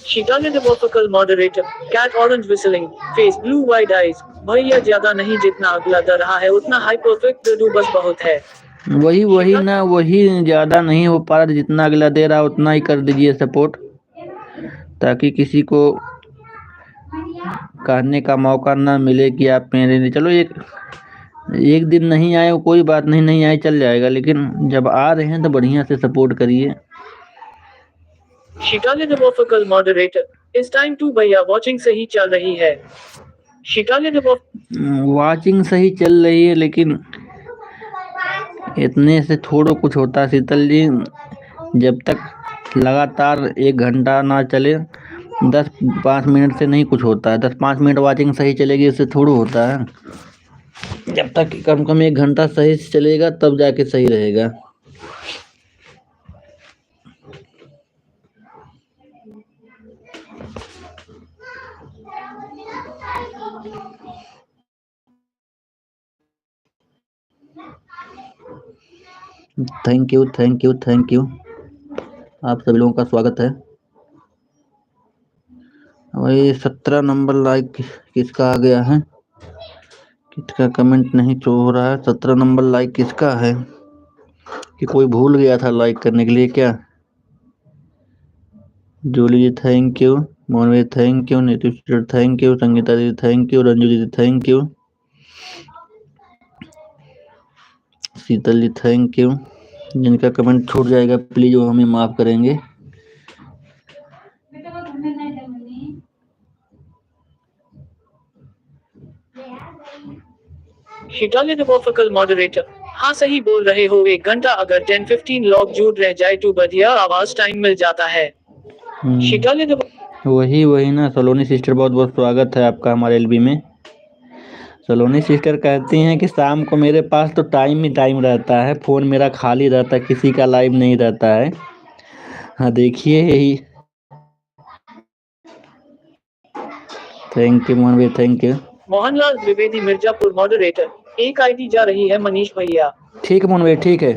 शिकाली डिवोफिकल moderator cat orange whistling face blue wide eyes. भैया ज्यादा नहीं, जितना अगला दे रहा है उतना हाई परफेक्ट दे दो बस बहुत है। वही ना, वही ज़्यादा नहीं हो पा रहा, जितना अगला दे रहा उतना ही कर दीजिए सपोर्ट, ताकि किसी को कहने का मौका ना मिले कि आप मेरे लिए। चलो एक दिन नहीं आए कोई बात नहीं, नहीं आए चल जाएगा, लेकिन जब आ रहे हैं तो बढ़िया से सपोर्ट करिए। शिकाली डिवोफिकल मॉडरेटर इस टाइम टू भैया वॉचिंग सही चल रही है। शिकाली डिवोफ वाचिंग सही चल रही है, लेकिन इतने से थोड़ा कुछ होता है शीतल जी। जब तक लगातार 1 घंटा ना चले, 10-5 मिनट से नहीं कुछ होता है। 10-5 मिनट वाचिंग सही चलेगी, इससे थोड़ा होता है। जब तक कम कम 1 घंटा सही से चलेगा तब जाके सही रहेगा। Thank you, thank you, thank you. आप सभी लोगों का स्वागत है। वही 17 नंबर लाइक किसका आ गया है, किसका कमेंट नहीं शो हो रहा है। 17 नंबर लाइक किसका है, कि कोई भूल गया था लाइक करने के लिए क्या? Julie ji thank you, Mohan ji thank you, Nitish thank you, Sangeeta ji thank you, Ranju ji thank you, Sheetal ji thank you. जिनका कमेंट छूट जाएगा प्लीज वो हमें माफ करेंगे। शिकाली डिवोफिकल मॉडरेटर हाँ सही बोल रहे हो, 1 घंटा अगर 10-15 लोग जुड़ रह जाए तो बढ़िया आवाज टाइम मिल जाता है। शिकाली वही ना, सलोनी सिस्टर बहुत बहुत स्वागत है आपका हमारे एलबी में। सलोनी सिस्टर कहती हैं कि शाम को मेरे पास तो टाइम ही टाइम रहता है, फ़ोन मेरा खाली रहता है, किसी का लाइव नहीं रहता है। हाँ देखिए यही। थैंक यू मोहन भाई, thank you. Mohanlal Dwivedi Mirzapur moderator एक आईडी जा रही है मनीष भैया। ठीक है मोहन भैया, ठीक है,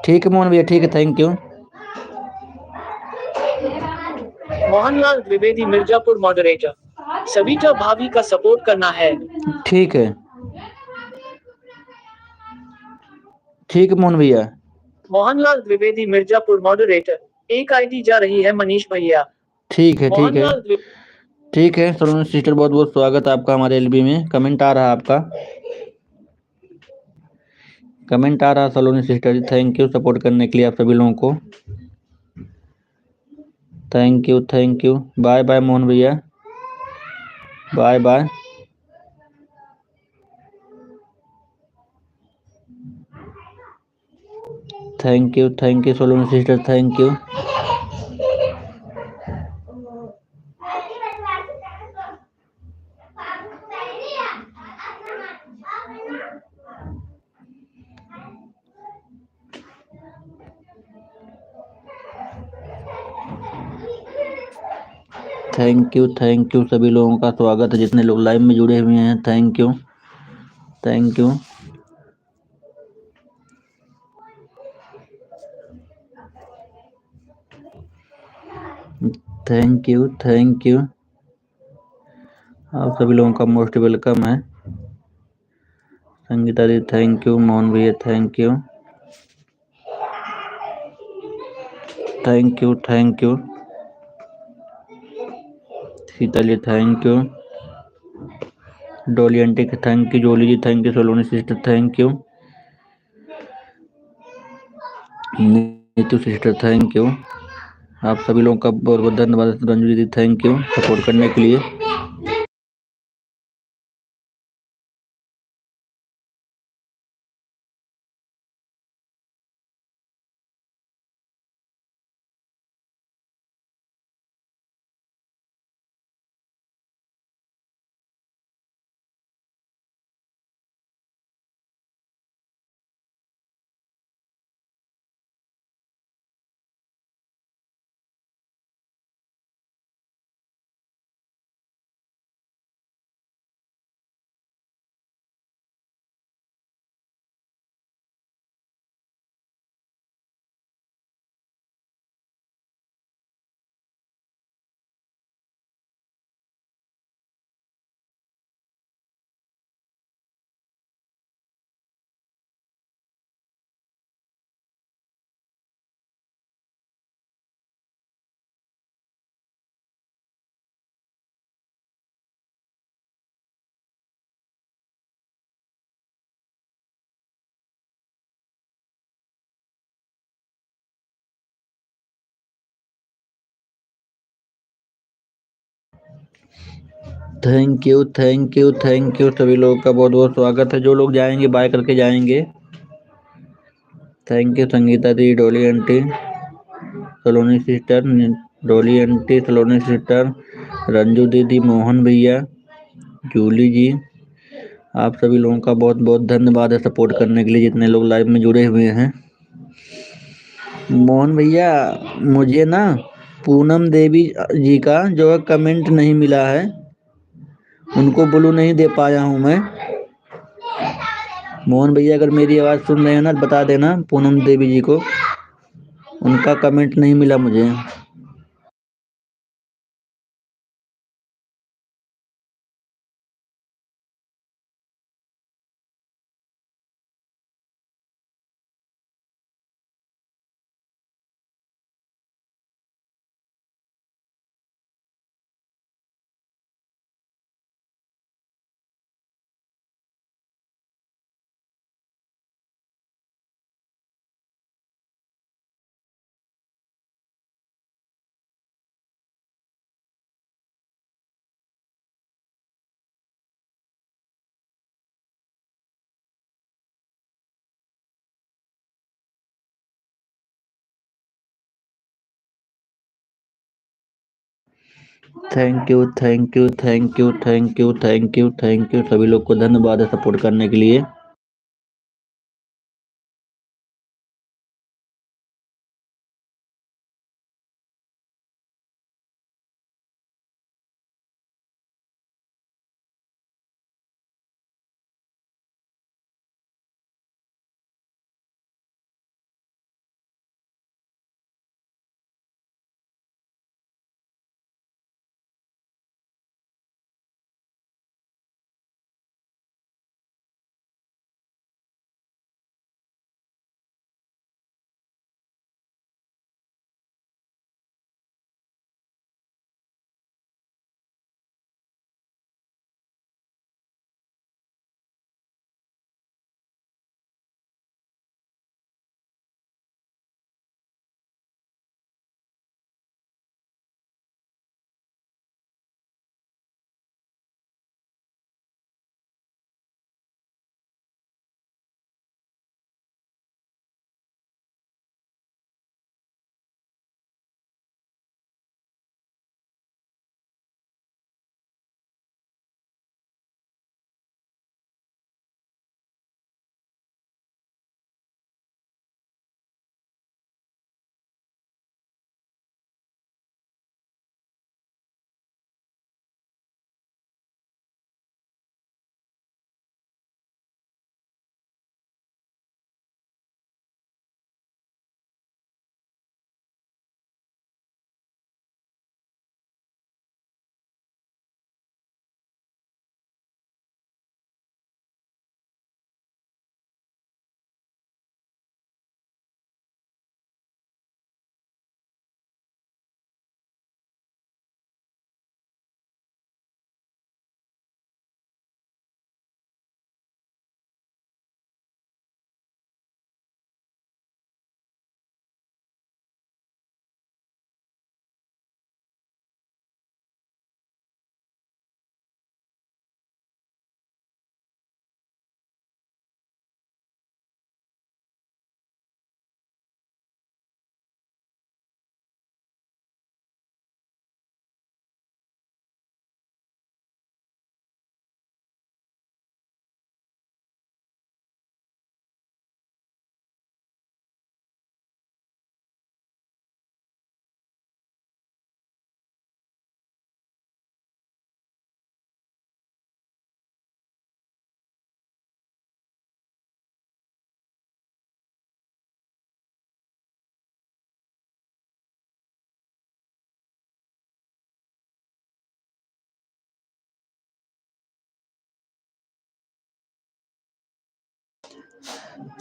ठीक है मोहन भैया, ठीक है, thank you. Mohanlal Dwivedi Mirzapur moderator. Savita भाभी का सपोर्ट करना है। ठीक है, ठीक है मोहन भैया। मोहनलाल द्विवेदी मिर्जापुर मॉडरेटर। एक आईडी जा रही है मनीष भैया। ठीक है, ठीक है, मोहनलाल ठीक है। सलोनी सिस्टर, बहुत बहुत स्वागत है आपका हमारे एलबी में। कमेंट आ रहा है आपका, कमेंट आ रहा है Saloni sister ji. Thank you support करने के लिए आप सभी लोगों को। Thank you, thank you. Bye bye Mohan भैया, bye bye. Thank you Saloni sister, thank you. Thank you सभी लोगों का स्वागत है जितने लोग लाइव में जुड़े हुए हैं। Thank you, thank you. Thank you, thank you. आप सभी लोगों का मोस्ट वेलकम है। संगीता जी थैंक यू, मोहन भैया thank you, thank you, thank you. Sita ji thank you, Dolly aunty thank you, Jolly ji thank you, Soloni sister thank you, Neetu sister thank you. आप सभी लोगों का बहुत बहुत धन्यवाद। रंजू दीदी थैंक यू सपोर्ट करने के लिए। Thank you, thank you, thank you. सभी लोगों का बहुत बहुत स्वागत है। जो लोग जाएंगे बाय करके जाएंगे। थैंक यू संगीता दी, डोली आंटी, सलोनी सिस्टर, डोली आंटी, सलोनी सिस्टर, रंजू दीदी, मोहन भैया, जूली जी। आप सभी लोगों का बहुत बहुत धन्यवाद है सपोर्ट करने के लिए जितने लोग लाइव में जुड़े हुए हैं। मोहन भैया, मुझे ना पूनम देवी जी का जो है कमेंट नहीं मिला है, उनको ब्लू नहीं दे पाया हूँ मैं। मोहन भैया अगर मेरी आवाज़ सुन रहे हैं ना, बता देना पूनम देवी जी को, उनका कमेंट नहीं मिला मुझे। Thank you, thank you, thank you, thank you, thank you, thank you. सभी लोग को धन्यवाद है सपोर्ट करने के लिए।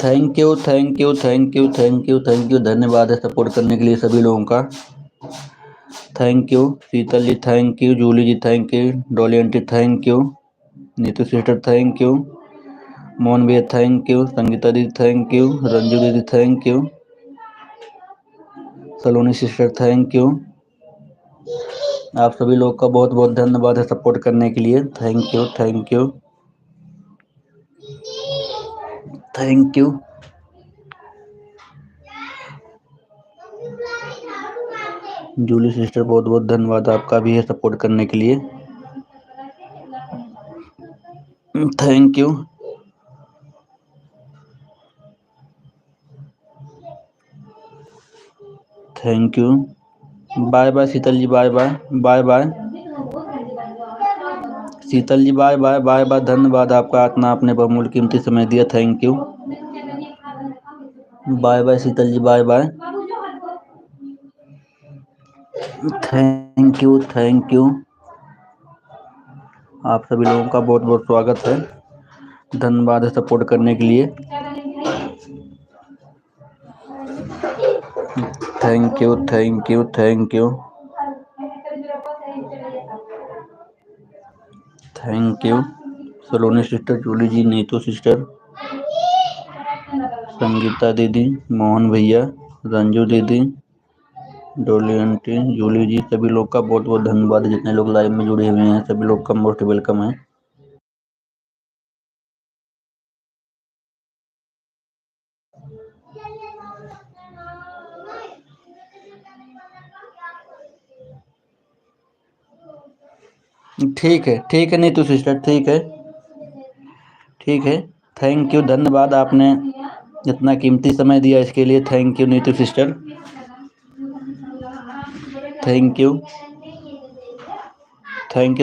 Thank you thank you thank you thank you thank you. धन्यवाद है सपोर्ट करने के लिए सभी लोगों का। Thank you Sheetal ji, thank you Julie ji, thank you Dolly aunty, thank you Neetu sister, thank you Mohan भैया, थैंक यू संगीता दीदी, थैंक यू रंजू दीदी, thank you Saloni sister, thank you. आप सभी लोग का बहुत बहुत धन्यवाद है सपोर्ट करने के लिए। Thank you thank you thank you. Julie sister बहुत बहुत धन्यवाद आपका भी है सपोर्ट करने के लिए। Thank you. Thank you. Bye bye Sheetal ji, bye bye bye bye Sheetal ji, bye bye bye bye. धन्यवाद आपका, इतना आपने बहुमूल्य कीमती समय दिया। Thank you. Bye bye Sheetal ji, bye bye. Thank you thank you. आप सभी लोगों का बहुत बहुत स्वागत है। धन्यवाद है सपोर्ट करने के लिए। Thank you thank you thank you thank you Saloni sister, Julie ji, Neetu sister, Sangeeta दीदी, मोहन भैया, रंजू दीदी, डोली आंटी, जूली जी, सभी लोग का बहुत बहुत धन्यवाद। जितने लोग लाइव में जुड़े हुए हैं सभी लोग का मोस्ट वेलकम है। ठीक है नीतू सिस्टर, ठीक है। थैंक यू, धन्यवाद आपने इतना कीमती समय दिया इसके लिए। Thank you Neetu sister, thank you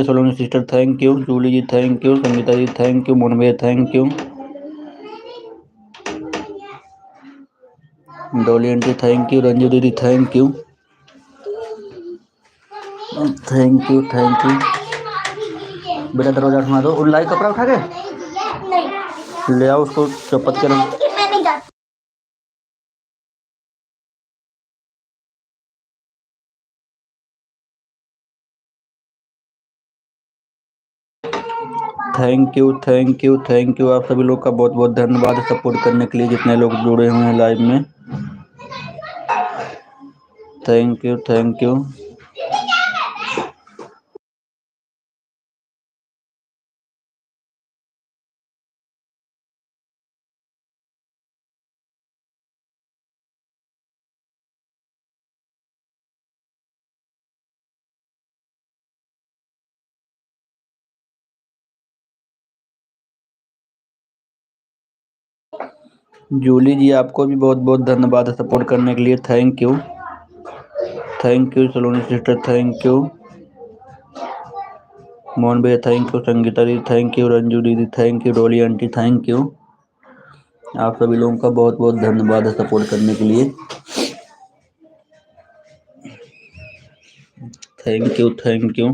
Saloni sister, thank you Julie ji, thank you Sangeeta ji, thank you Mohan भैया, thank you Dolly aunty, thank you Ranju दीदी, thank you thank you thank you. बेटा दरवाजा उठा दो और लाई कपड़ा उठा के ले आओ उसको चौपट के रख। Thank you thank you thank you. आप सभी लोग का बहुत बहुत धन्यवाद सपोर्ट करने के लिए, जितने लोग जुड़े हुए हैं लाइव में। Thank you thank you. Julie ji, आपको भी बहुत बहुत धन्यवाद सपोर्ट करने के लिए। Thank you Saloni sister, thank you Mohan भैया, थैंक यू संगीता दीदी, थैंक यू रंजू दीदी, thank you Dolly aunty, thank you. आप सभी लोगों का बहुत बहुत धन्यवाद सपोर्ट करने के लिए। Thank you.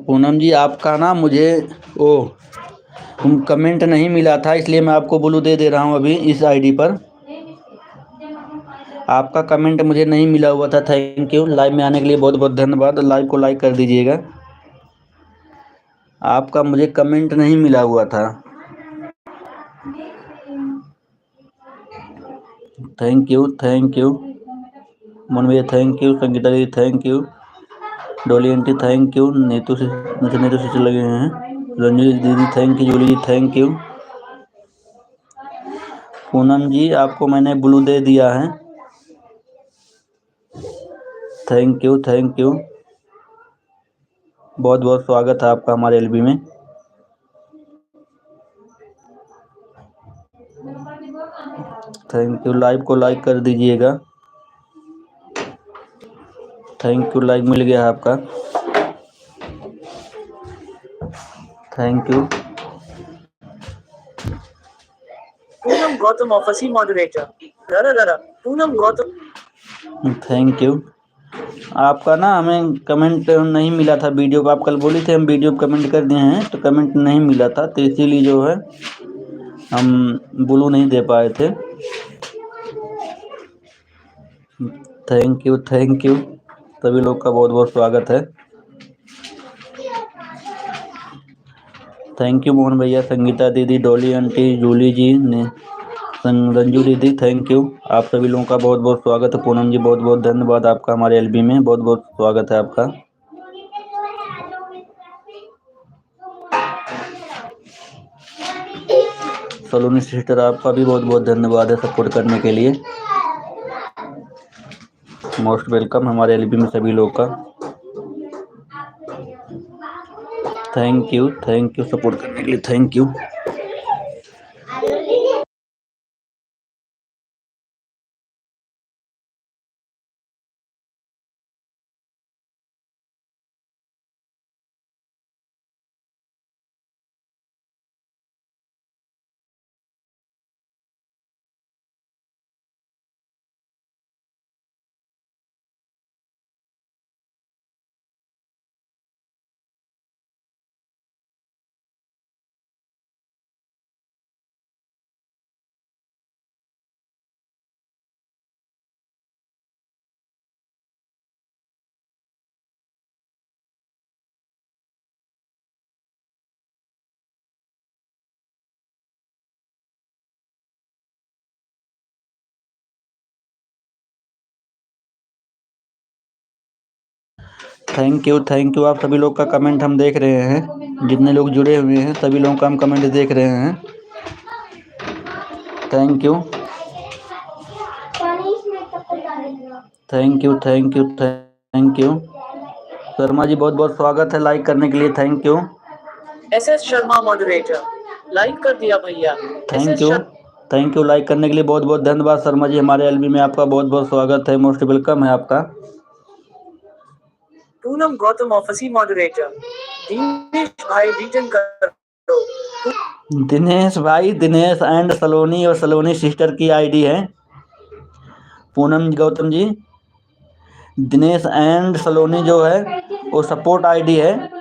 पूनम जी, आपका ना मुझे कमेंट नहीं मिला था, इसलिए मैं आपको ब्लू दे रहा हूँ अभी इस आईडी पर। आपका कमेंट मुझे नहीं मिला हुआ था। Thank you. लाइव में आने के लिए बहुत बहुत धन्यवाद। लाइव को लाइक कर दीजिएगा। आपका मुझे कमेंट नहीं मिला हुआ था। थैंक यू मोहन भैया, thank you Sangeeta ji, thank you Dolly aunty, thank you Neetu से लगे हैं, रंजू दीदी, thank you Julie ji, thank you Poonam ji, आपको मैंने ब्लू दे दिया है। थैंक यू बहुत बहुत स्वागत है आपका हमारे एलबी में। Thank you. लाइव को लाइक कर दीजिएगा। थैंक यू, लाइक मिल गया है आपका। Thank you. पूनम गौतम ऑफिसी moderator. Poonam Gautam. Thank you आपका ना हमें कमेंट नहीं मिला था वीडियो को, आप कल बोली थे हम वीडियो पे कमेंट कर दिए हैं, तो कमेंट नहीं मिला था, तो इसीलिए जो है हम ब्लू नहीं दे पाए थे। थैंक यू सभी लोग का बहुत बहुत स्वागत है। थैंक यू मोहन भैया, संगीता दीदी, डॉली आंटी, जूली जी ने, रंजू दीदी, थैंक यू। आप सभी लोगों का बहुत बहुत स्वागत है। पूनम जी बहुत बहुत धन्यवाद आपका, हमारे एलबी में बहुत बहुत स्वागत है आपका। सलोनी सिस्टर आपका भी बहुत बहुत धन्यवाद है सपोर्ट करने के लिए। मोस्ट वेलकम हमारे एलबी में सभी लोग का। थैंक यू सपोर्ट करने के लिए, थैंक यू। थैंक यू आप सभी लोग का कमेंट हम देख रहे हैं, जितने लोग जुड़े हुए हैं सभी लोगों का हम कमेंट देख रहे हैं। थैंक यू शर्मा जी बहुत बहुत स्वागत है लाइक करने के लिए, thank you. SS Sharma moderator like कर दिया भैया। थैंक यू लाइक करने के लिए बहुत बहुत धन्यवाद शर्मा जी, हमारे एलबी में आपका बहुत बहुत स्वागत है, मोस्ट वेलकम है आपका। पूनम गौतम ऑफिसी मॉडरेटर दिनेश भाई रिटर्न करो। दिनेश एंड सलोनी और सलोनी सिस्टर की आईडी है। पूनम गौतम जी, दिनेश एंड सलोनी जो है वो सपोर्ट आईडी है।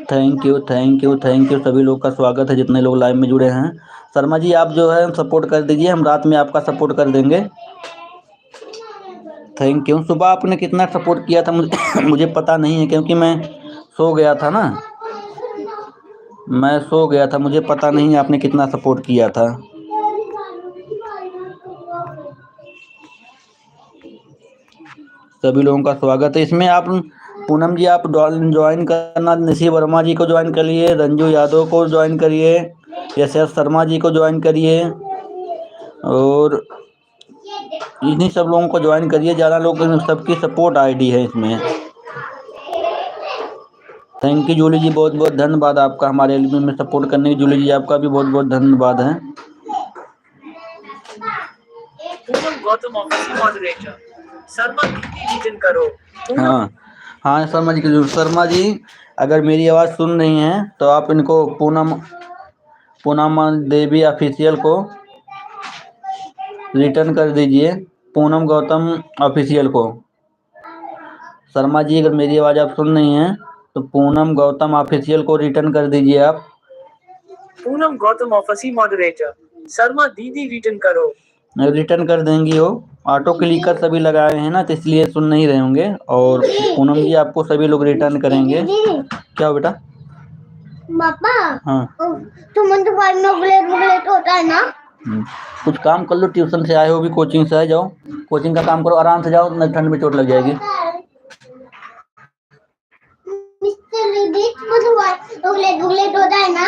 थैंक यू सभी लोग का स्वागत है, जितने लोग लाइव में जुड़े हैं। शर्मा जी आप जो है सपोर्ट कर दीजिए, हम रात में आपका सपोर्ट कर देंगे। Thank you. सुबह आपने कितना सपोर्ट किया था मुझे पता नहीं है, क्योंकि मैं सो गया था ना, मुझे पता नहीं है आपने कितना सपोर्ट किया था। सभी लोगों का स्वागत है इसमें। आप पूनम जी आप ज्वाइन करना, निशी वर्मा जी को ज्वाइन करिए, रंजू यादव को ज्वाइन करिए, SS शर्मा जी को ज्वाइन करिए, और इन्हीं सब लोगों को ज्वाइन करिए, ज़्यादा लोग सबकी सपोर्ट आईडी है इसमें। थैंक यू जूली जी, बहुत बहुत धन्यवाद आपका हमारे एलबी में सपोर्ट करने की। जूली जी आपका भी बहुत बहुत धन्यवाद है। पूनम गौतम ऑफिसी मॉडरेटर शर्मा दीदी रिटर्न करो। हाँ शर्मा जी अगर मेरी आवाज़ सुन रही हैं तो आप इनको पूनम देवी ऑफिशियल को रिटर्न कर दीजिए, पूनम गौतम ऑफिशियल को। शर्मा जी अगर मेरी आवाज़ आप सुन रही हैं तो पूनम गौतम ऑफिशियल को रिटर्न कर दीजिए आप। पूनम गौतम ऑफिसी मॉडरेटर शर्मा दीदी रिटर्न करो। रिटर्न कर देंगी वो, ऑटो क्लिकर सभी लगाए हैं ना, तो इसलिए सुन नहीं रहे होंगे। और पूनम जी आपको सभी लोग रिटर्न करेंगे। क्या हो बेटा? पापा हाँ तुम बुलेट होता है ना। कुछ काम कर लो, ट्यूशन से आए हो भी, कोचिंग से आए, जाओ कोचिंग का काम करो, आराम से जाओ, न ठंड में चोट लग जाएगी। बुलेट होता है ना।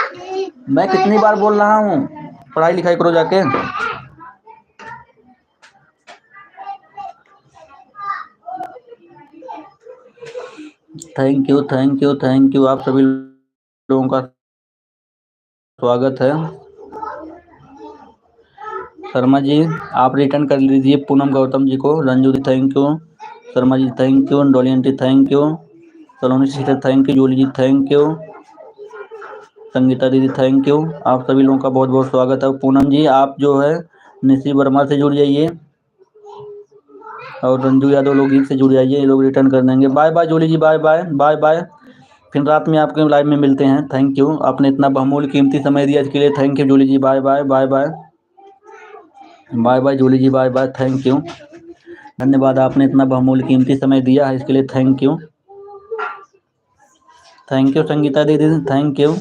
मैं कितनी बार बोल रहा हूँ पढ़ाई लिखाई करो जाके। Thank you, thank you, thank you. आप सभी लोगों का स्वागत है। शर्मा जी आप रिटर्न कर लीजिए पूनम गौतम जी को। Ranju ji thank you, Sharma ji thank you, Dolly aunty thank you, Saloni sister thank you, Julie ji thank you, Sangeeta दीदी थैंक यू। आप सभी लोगों का बहुत बहुत स्वागत है। पूनम जी आप जो है निशी वर्मा से जुड़ जाइए और रंजू यादव लोकगीत से जुड़ जाइए, ये लोग रिटर्न कर देंगे। Bye bye Julie ji, bye bye, bye bye. फिर रात में आपके लाइव में मिलते हैं। थैंक यू, आपने इतना बहुमूल्य कीमती समय दिया इसके लिए thank you Julie ji. Bye bye, bye bye, bye bye Julie ji, bye bye, thank you, धन्यवाद। आपने इतना बहुमूल्य कीमती समय दिया है इसके लिए thank you, thank you Sangeeta दीदी, थैंक यू।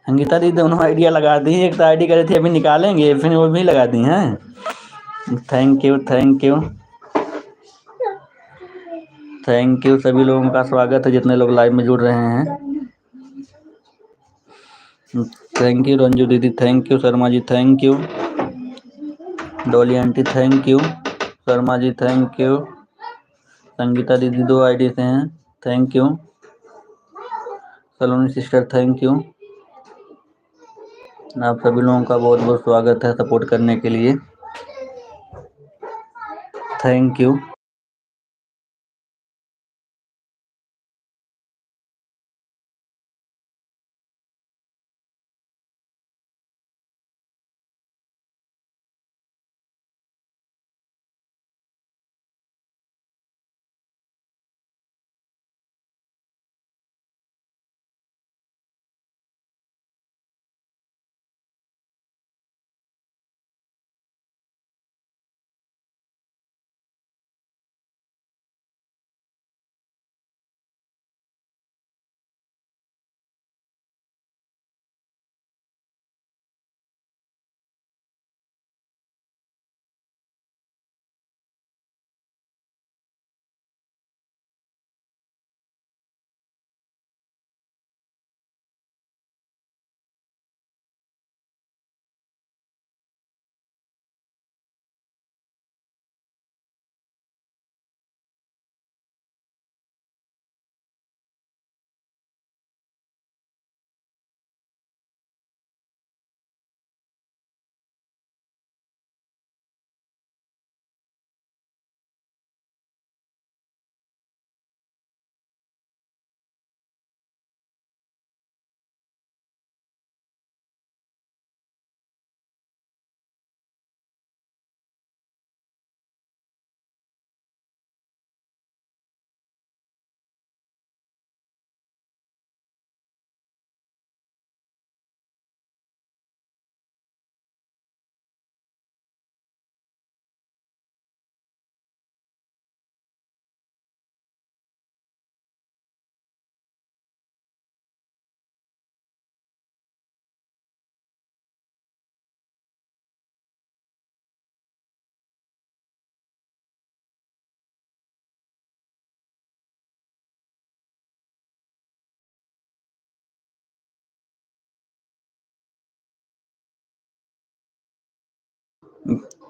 संगीता दीदी दोनों आइडिया लगा दी, एक तो आईडी करे थे अभी निकालेंगे, फिर वो भी लगा दी हैं। Thank you, thank you, thank you. सभी लोगों का स्वागत है जितने लोग लाइव में जुड़ रहे हैं। थैंक यू रंजू दीदी, thank you Sharma ji, thank you Dolly aunty, thank you Sharma ji, thank you Sangeeta दीदी 2 आईडी से हैं, thank you Saloni sister, thank you. आप सभी लोगों का बहुत बहुत स्वागत है सपोर्ट करने के लिए, thank you.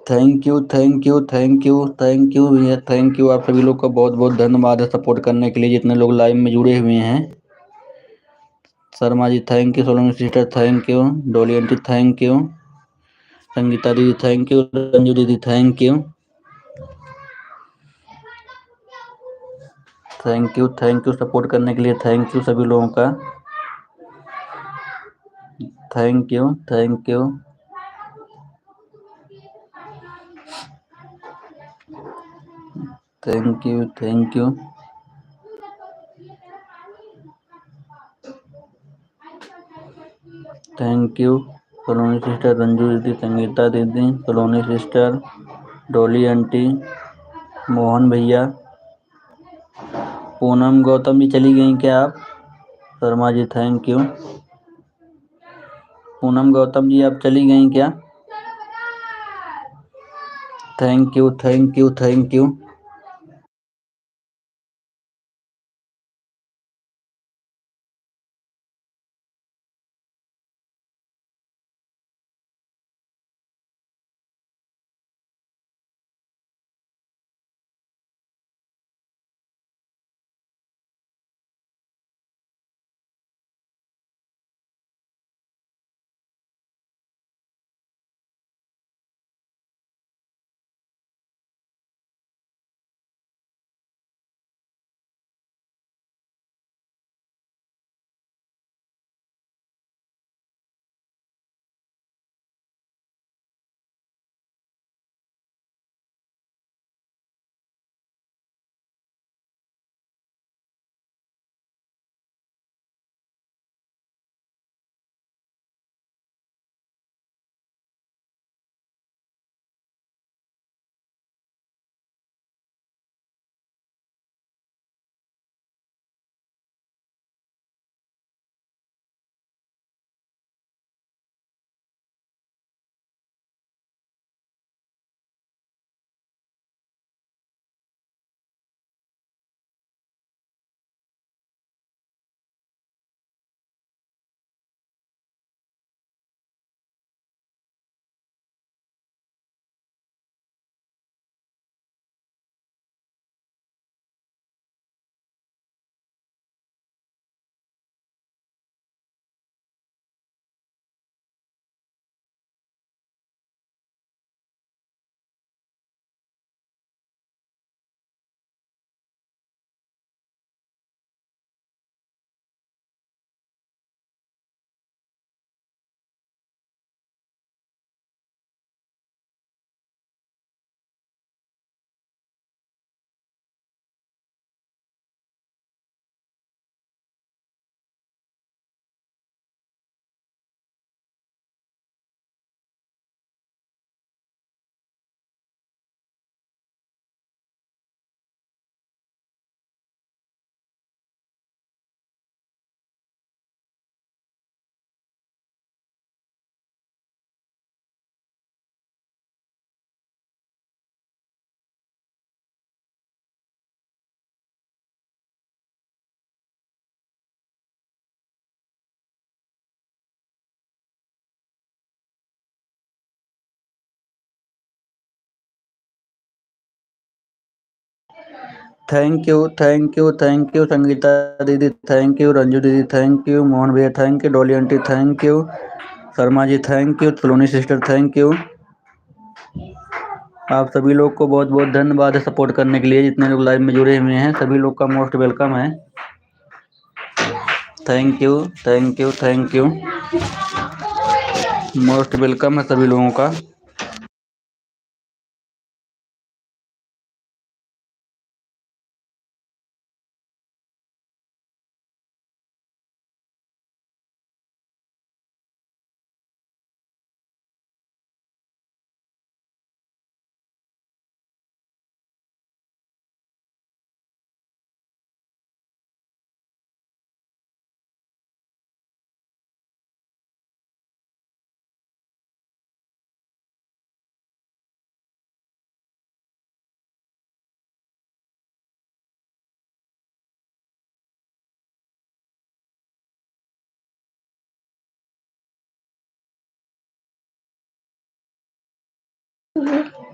Thank you, thank you, thank you, thank you भैया, थैंक यू। आप सभी लोग का बहुत बहुत धन्यवाद है सपोर्ट करने के लिए जितने लोग लाइव में जुड़े हुए हैं। Sharma ji thank you, Solanki sister thank you, Dolly aunty thank you, Sangeeta दीदी थैंक यू, रंजू दीदी thank you, thank you support करने के लिए थैंक यू सभी लोगों का, thank you, thank you, thank you, thank you, thank you Saloni sister, Ranju दीदी, संगीता दीदी, Saloni sister, Dolly aunty, Mohan भैया, पूनम गौतम जी चली गई क्या आप? शर्मा जी थैंक यू, पूनम गौतम जी आप चली गई क्या? Thank you, thank you, thank you. Thank you, thank you, thank you Sangeeta दीदी, थैंक यू रंजू दीदी, थैंक यू मोहन भैया, thank you Dolly aunty, thank you Sharma ji, thank you Saloni sister, thank you. आप सभी लोग को बहुत बहुत धन्यवाद है सपोर्ट करने के लिए। जितने लोग लाइव में जुड़े हुए हैं सभी लोग का मोस्ट वेलकम है। Thank you, thank you, thank you, most welcome है सभी लोगों का।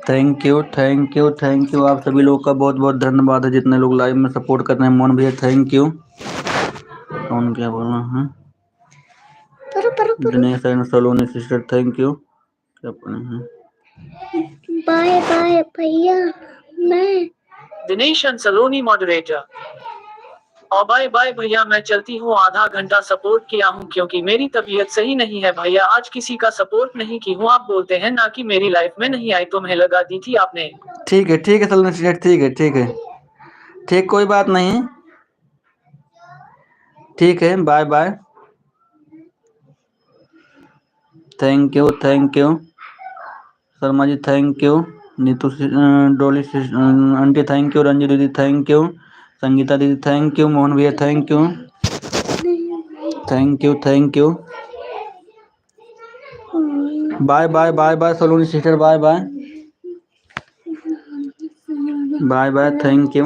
Thank you, thank you, thank you, आप सभी लोग का बहुत बहुत धन्यवाद है जितने लोग लाइव में सपोर्ट कर रहे हैं। मोहन भैया थैंक यू। कौन क्या बोल रहा है? Dinesh and Saloni sister thank you. क्या पढ़े हैं? बाय बाय भैया मैं दिनेश एंड सलोनी मॉडरेटर। और बाय बाय भैया, मैं चलती हूँ। आधा घंटा सपोर्ट किया हूँ क्योंकि मेरी तबीयत सही नहीं है भैया। आज किसी का सपोर्ट नहीं की हूँ। आप बोलते हैं ना कि मेरी लाइफ में नहीं आई, तुम्हें लगा दी थी आपने। ठीक है सलोनी सिस्टर, ठीक है, ठीक है, ठीक, कोई बात नहीं, ठीक है, bye bye. Thank you, thank you Sharma ji, thank you Neetu Dolly aunty, thank you Ranju दीदी, थैंक यू संगीता दीदी, थैंक यू मोहन भैया, thank you, thank you, thank you, bye bye, bye bye Saloni sister, bye bye, bye bye, thank you,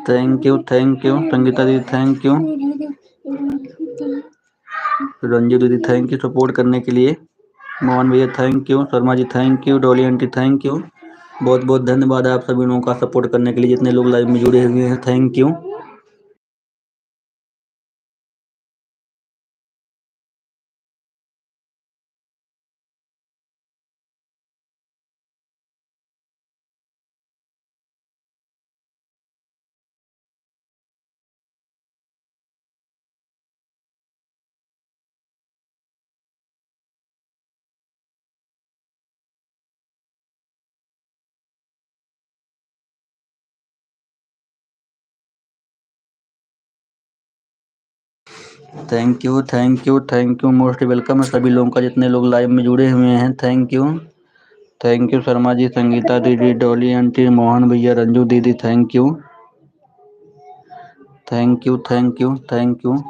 thank you, thank you Sangeeta दीदी, thank you Ranju दीदी, thank you support करने के लिए। मोहन भैया thank you, Sharma ji thank you, Dolly aunty thank you, बहुत बहुत धन्यवाद है आप सभी लोगों का सपोर्ट करने के लिए। जितने लोग लाइव में जुड़े हुए हैं thank you. Thank you, thank you, thank you, most welcome है सभी लोगों का जितने लोग लाइव में जुड़े हुए हैं thank you. Thank you Sharma ji, Sangeeta दीदी, डॉली आंटी, मोहन भैया, रंजू दीदी, thank you, thank you, thank you, thank you.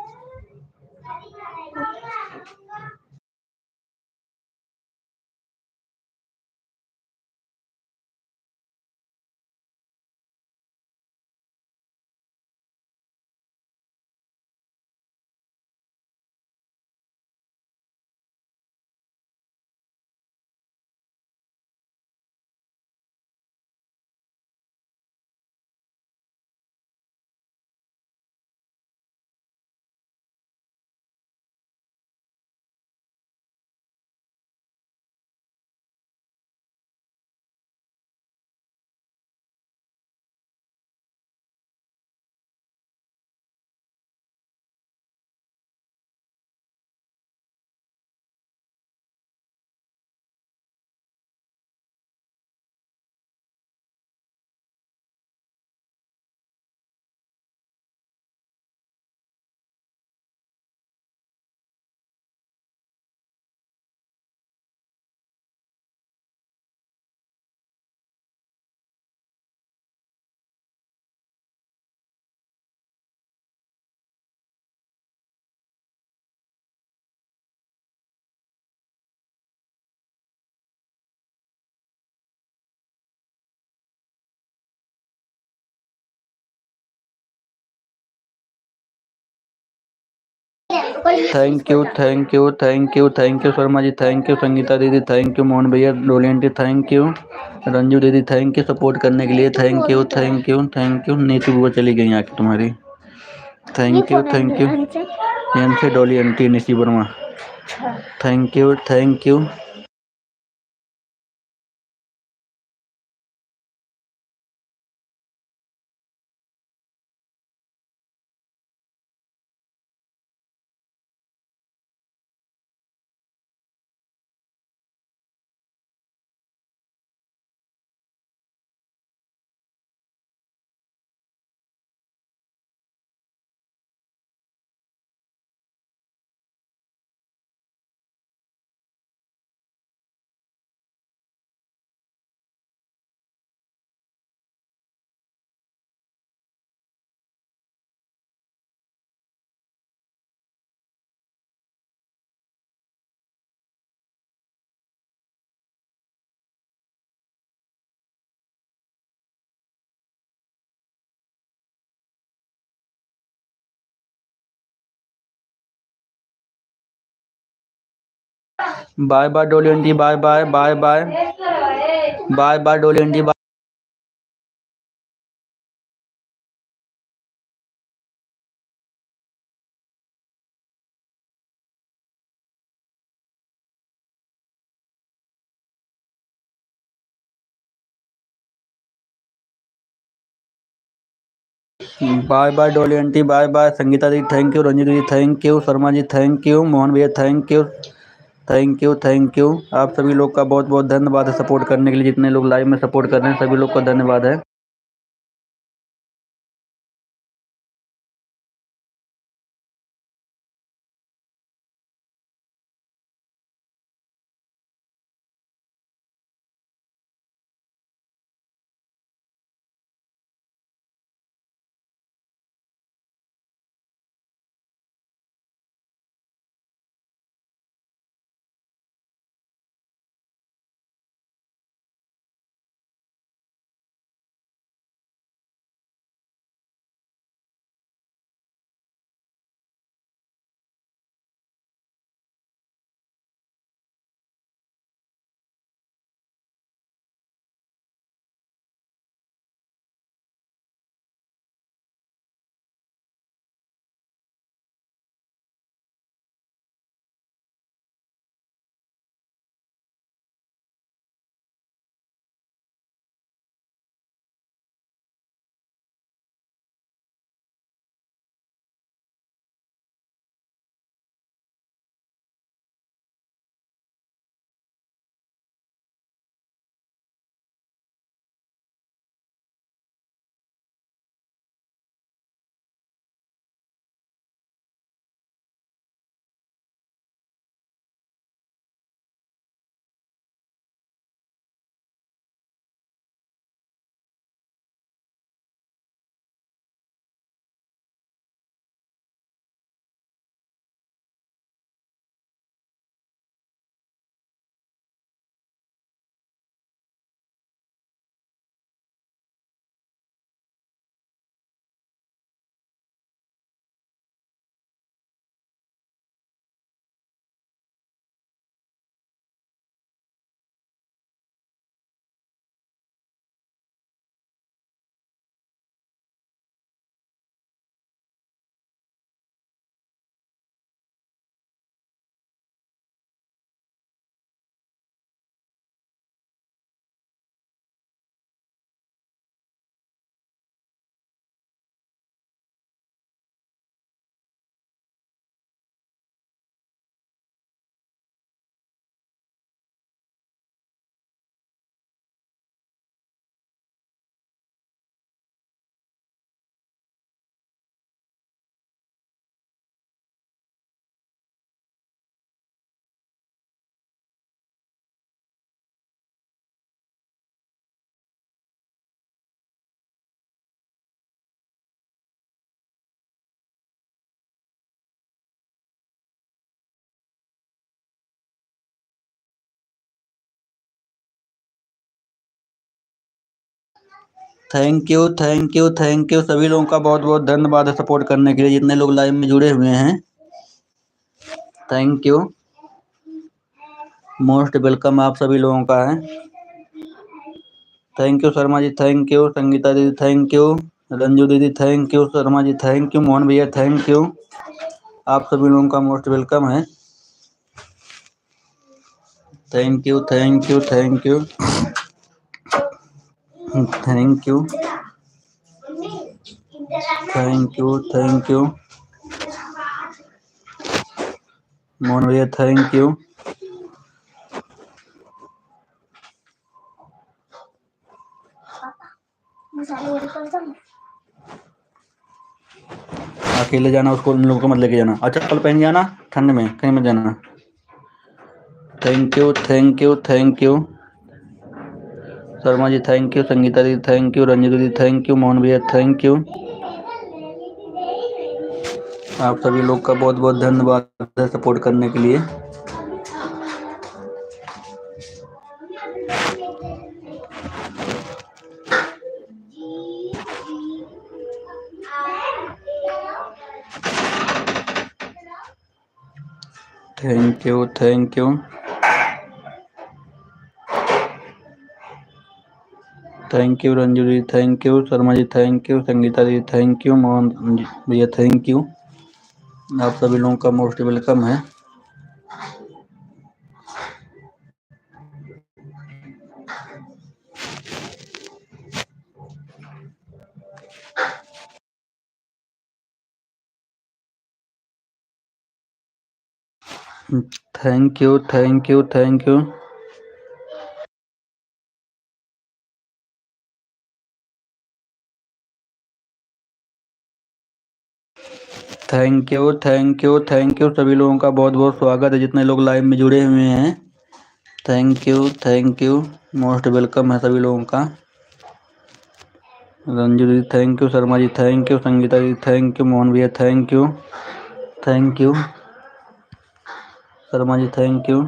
Thank you thank you thank you thank you Sharma ji, thank you Sangeeta दीदी, थैंक यू मोहन भैया, डोली आंटी थैंक यू, रंजू दीदी थैंक यू सपोर्ट करने के लिए, thank you thank you thank you. Neetu बुआ चली गई आके तुम्हारी, thank you thank you. M से Dolly aunty Nishi Verma, thank you thank you. Bye bye Dolly aunty, bye bye bye bye bye bye Dolly aunty. Bye bye Dolly aunty, bye bye Sangeeta दी thank you, Ranju दीदी thank you, Sharma ji thank you, Mohan भैया thank you thank you thank you. आप सभी लोग का बहुत बहुत धन्यवाद है सपोर्ट करने के लिए, जितने लोग लाइव में सपोर्ट कर रहे हैं सभी लोग का धन्यवाद है। Thank you thank you thank you. सभी लोगों का बहुत बहुत धन्यवाद है सपोर्ट करने के लिए, जितने लोग लाइव में जुड़े हुए हैं थैंक यू, मोस्ट वेलकम आप सभी लोगों का है। Thank you Sharma ji, thank you Sangeeta दीदी, थैंक यू रंजू दीदी, thank you Sharma ji, thank you Mohan भैया, थैंक यू। आप सभी लोगों का मोस्ट वेलकम है। Thank you thank you thank you thank you thank you thank you Mohan भैया, थैंक यू। अकेले जाना, उसको उन लोगों को मत लेके जाना। अच्छा चप्पल पहन जाना, ठंड में कहीं मत जाना। Thank you thank you thank you Sharma ji, thank you Sangeeta दीदी, थैंक यू रंजू दीदी, थैंक यू मोहन भैया, थैंक यू। आप सभी लोग का बहुत बहुत धन्यवाद सपोर्ट करने के लिए। Thank you thank you thank you Ranju ji, thank you Sharma ji, thank you Sangeeta ji, thank you Mohan भैया, थैंक यू। आप सभी लोगों का मोस्ट वेलकम है। Thank you thank you thank you thank you thank you thank you सभी लोगों का बहुत बहुत स्वागत है, जितने लोग लाइव में जुड़े हुए हैं। थैंक यू मोस्ट वेलकम है सभी लोगों का। Ranju ji thank you, Sharma ji thank you, Sangeeta ji thank you, Mohan भैया thank you Sharma ji thank you.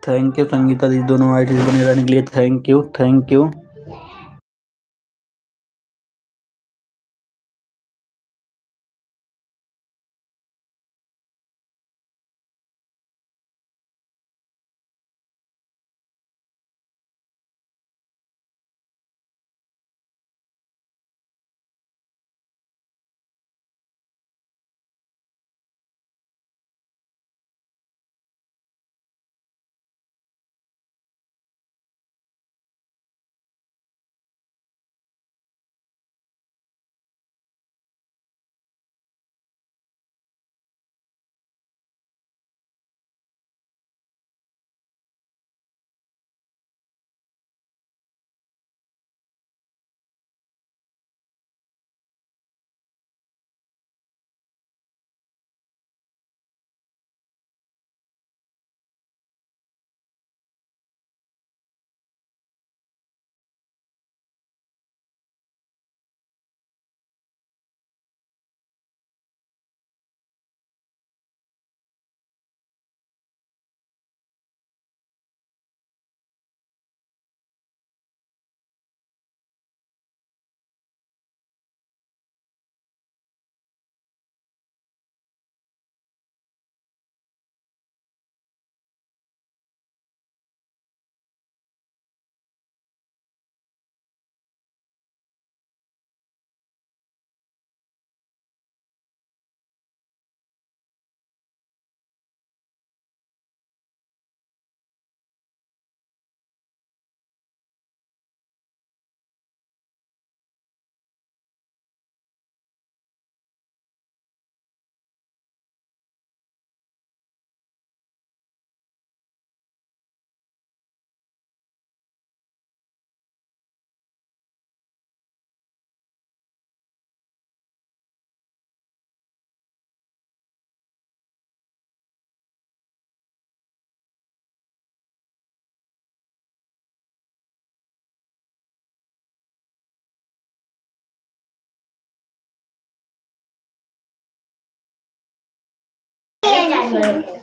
Thank you Sangeeta ji, दोनों आईडी बने रहने के लिए thank you.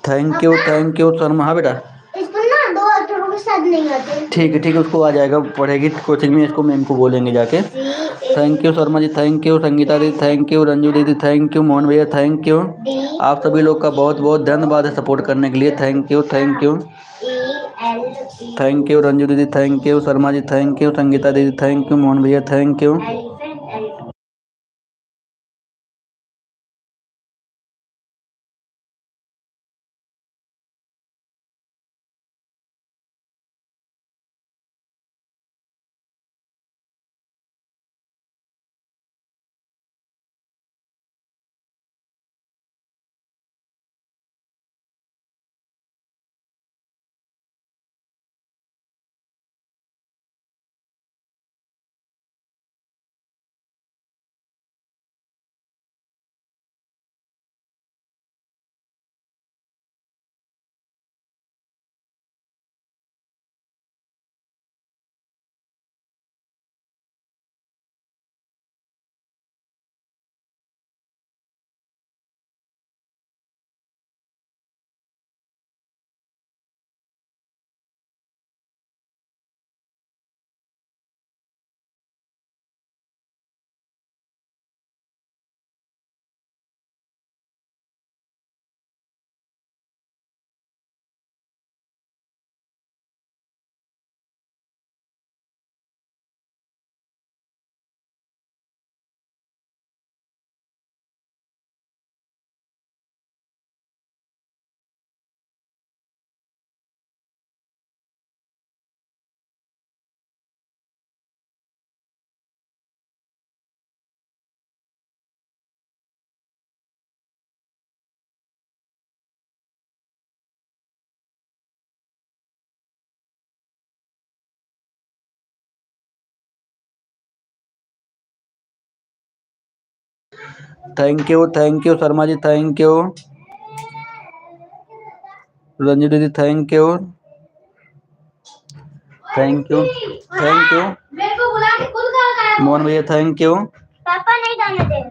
Thank you Sharma. हाँ बेटा, इसको ना 2 अक्षरों के साथ नहीं आते। ठीक है, उसको आ जाएगा, पढ़ेगी कोचिंग में, इसको मैम को बोलेंगे जाके। Thank you Sharma ji, thank you Sangeeta दीदी, थैंक यू रंजू दीदी, थैंक यू मोहन भैया, थैंक यू। आप सभी लोग का बहुत बहुत धन्यवाद है सपोर्ट करने के लिए। Thank you thank you thank you Ranju दीदी, thank you Sharma ji, thank you Sangeeta दीदी, थैंक यू मोहन भैया, thank you. Thank you Sharma ji, thank you Ranju दीदी, थैंक यू मोहन भैया, थैंक यू। पापा नहीं जाने दे।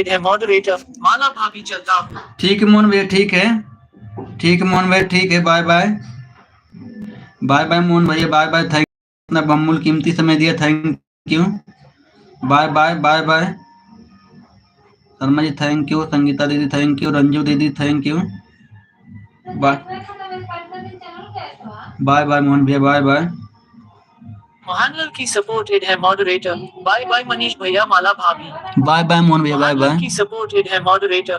है मॉडरेटर माला भाभी चलता हूँ। ठीक है मोहन भैया, ठीक है, ठीक है मोहन भैया, ठीक है, bye bye, bye bye Mohan भैया, बाय बाय, थैंक अपना बहुमूल्य कीमती समय दिया, thank you, bye bye, bye bye, Sharma ji thank you, Sangeeta दीदी थैंक यू, रंजू दीदी thank you, bye bye bye Mohan भैया, बाय बाय, मोहनलाल की सपोर्टेड है मॉडरेटर बाय बाय मनीष भैया माला भाभी। बाय बाय मोहन भैया, बाय मोहनलाल बाय। की सपोर्टेड है moderator.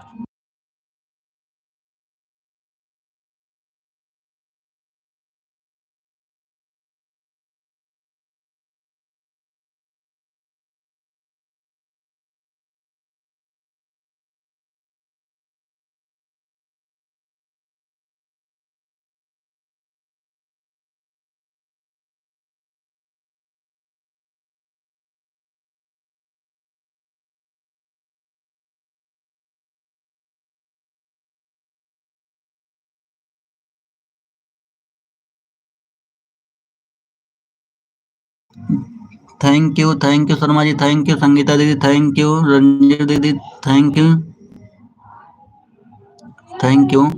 Thank you Sharma ji, thank you Sangeeta दीदी, थैंक यू रंजू दीदी, thank you, thank you.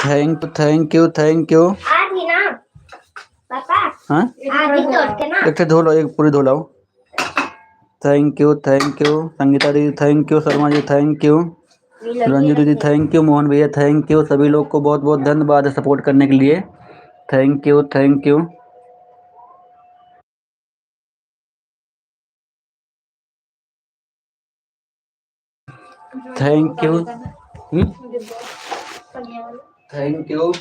Thank you thank you. आज ही ना पापा, हाँ आज ही तोड़ के ना। एक ठे धो लो, एक पूरी धो लाओ। थैंक यू संगीता दीदी thank you, Sharma ji thank you, Ranju दीदी थैंक यू, मोहन भैया थैंक यू। सभी लोग को बहुत बहुत धन्यवाद है सपोर्ट करने के लिए। Thank you thank you. Thank you thank you.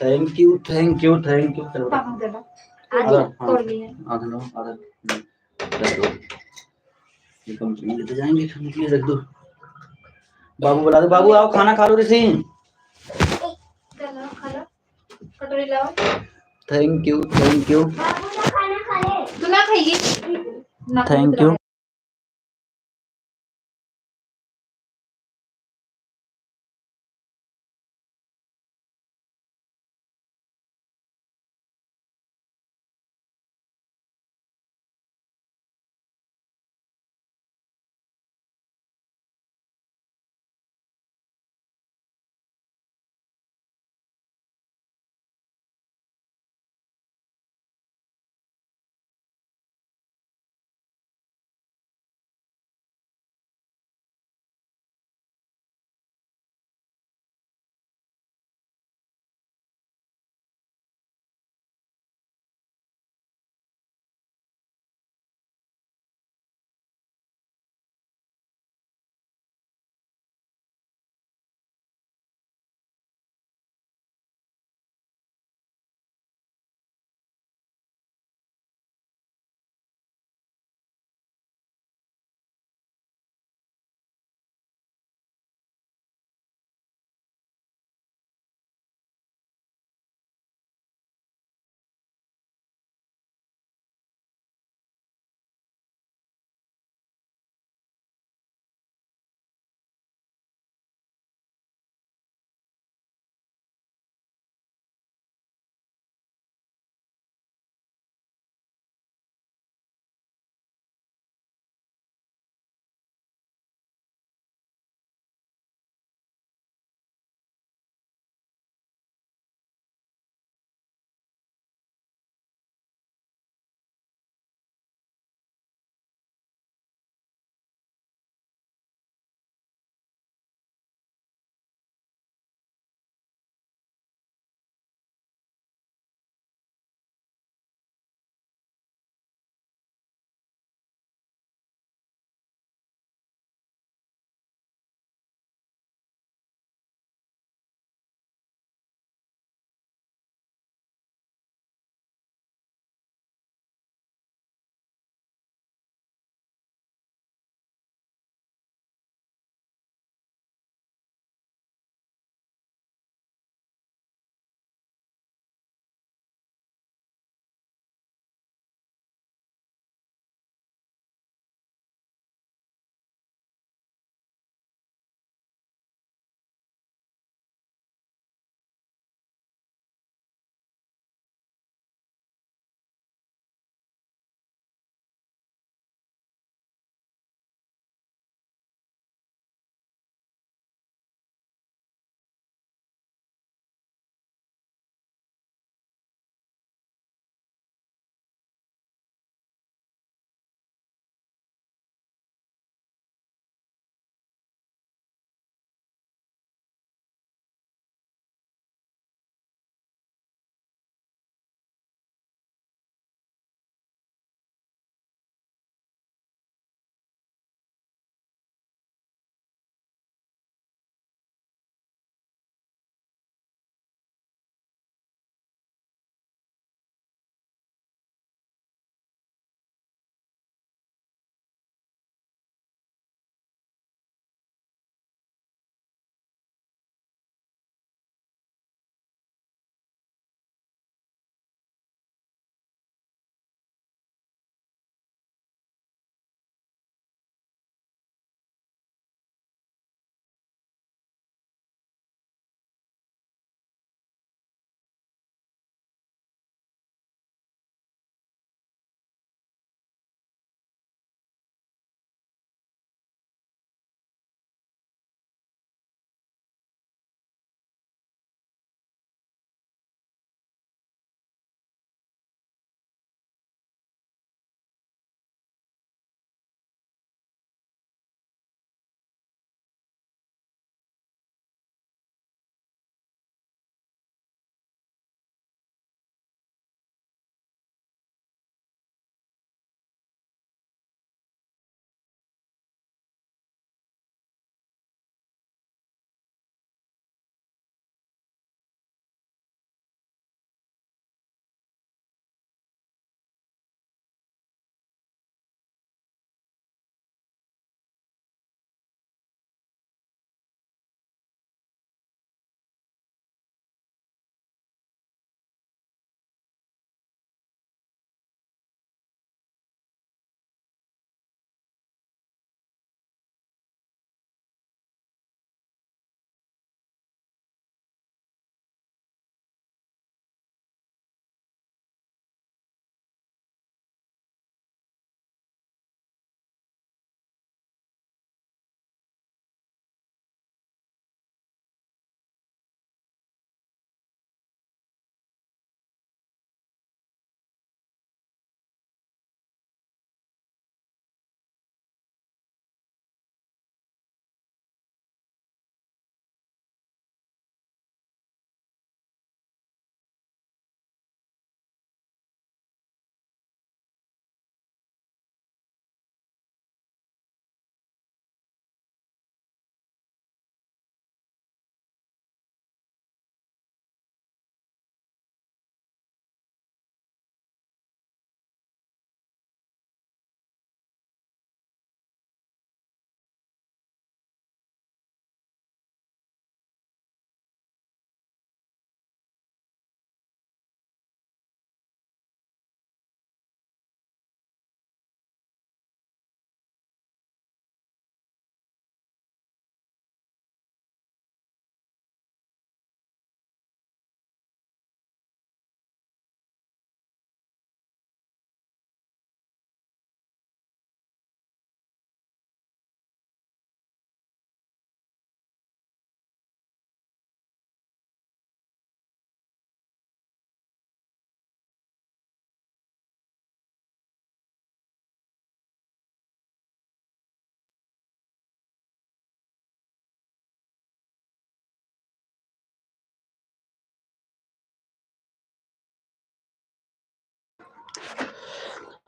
Thank you thank you thank you. आधा आधा लेते जाएंगे खाने के लिए, रख दो। बाबू बुला दो, बाबू आओ खाना खा लो ऋषि। थैंक यू बाबू का खाना खा ले। तू ना खाएगी? Thank you.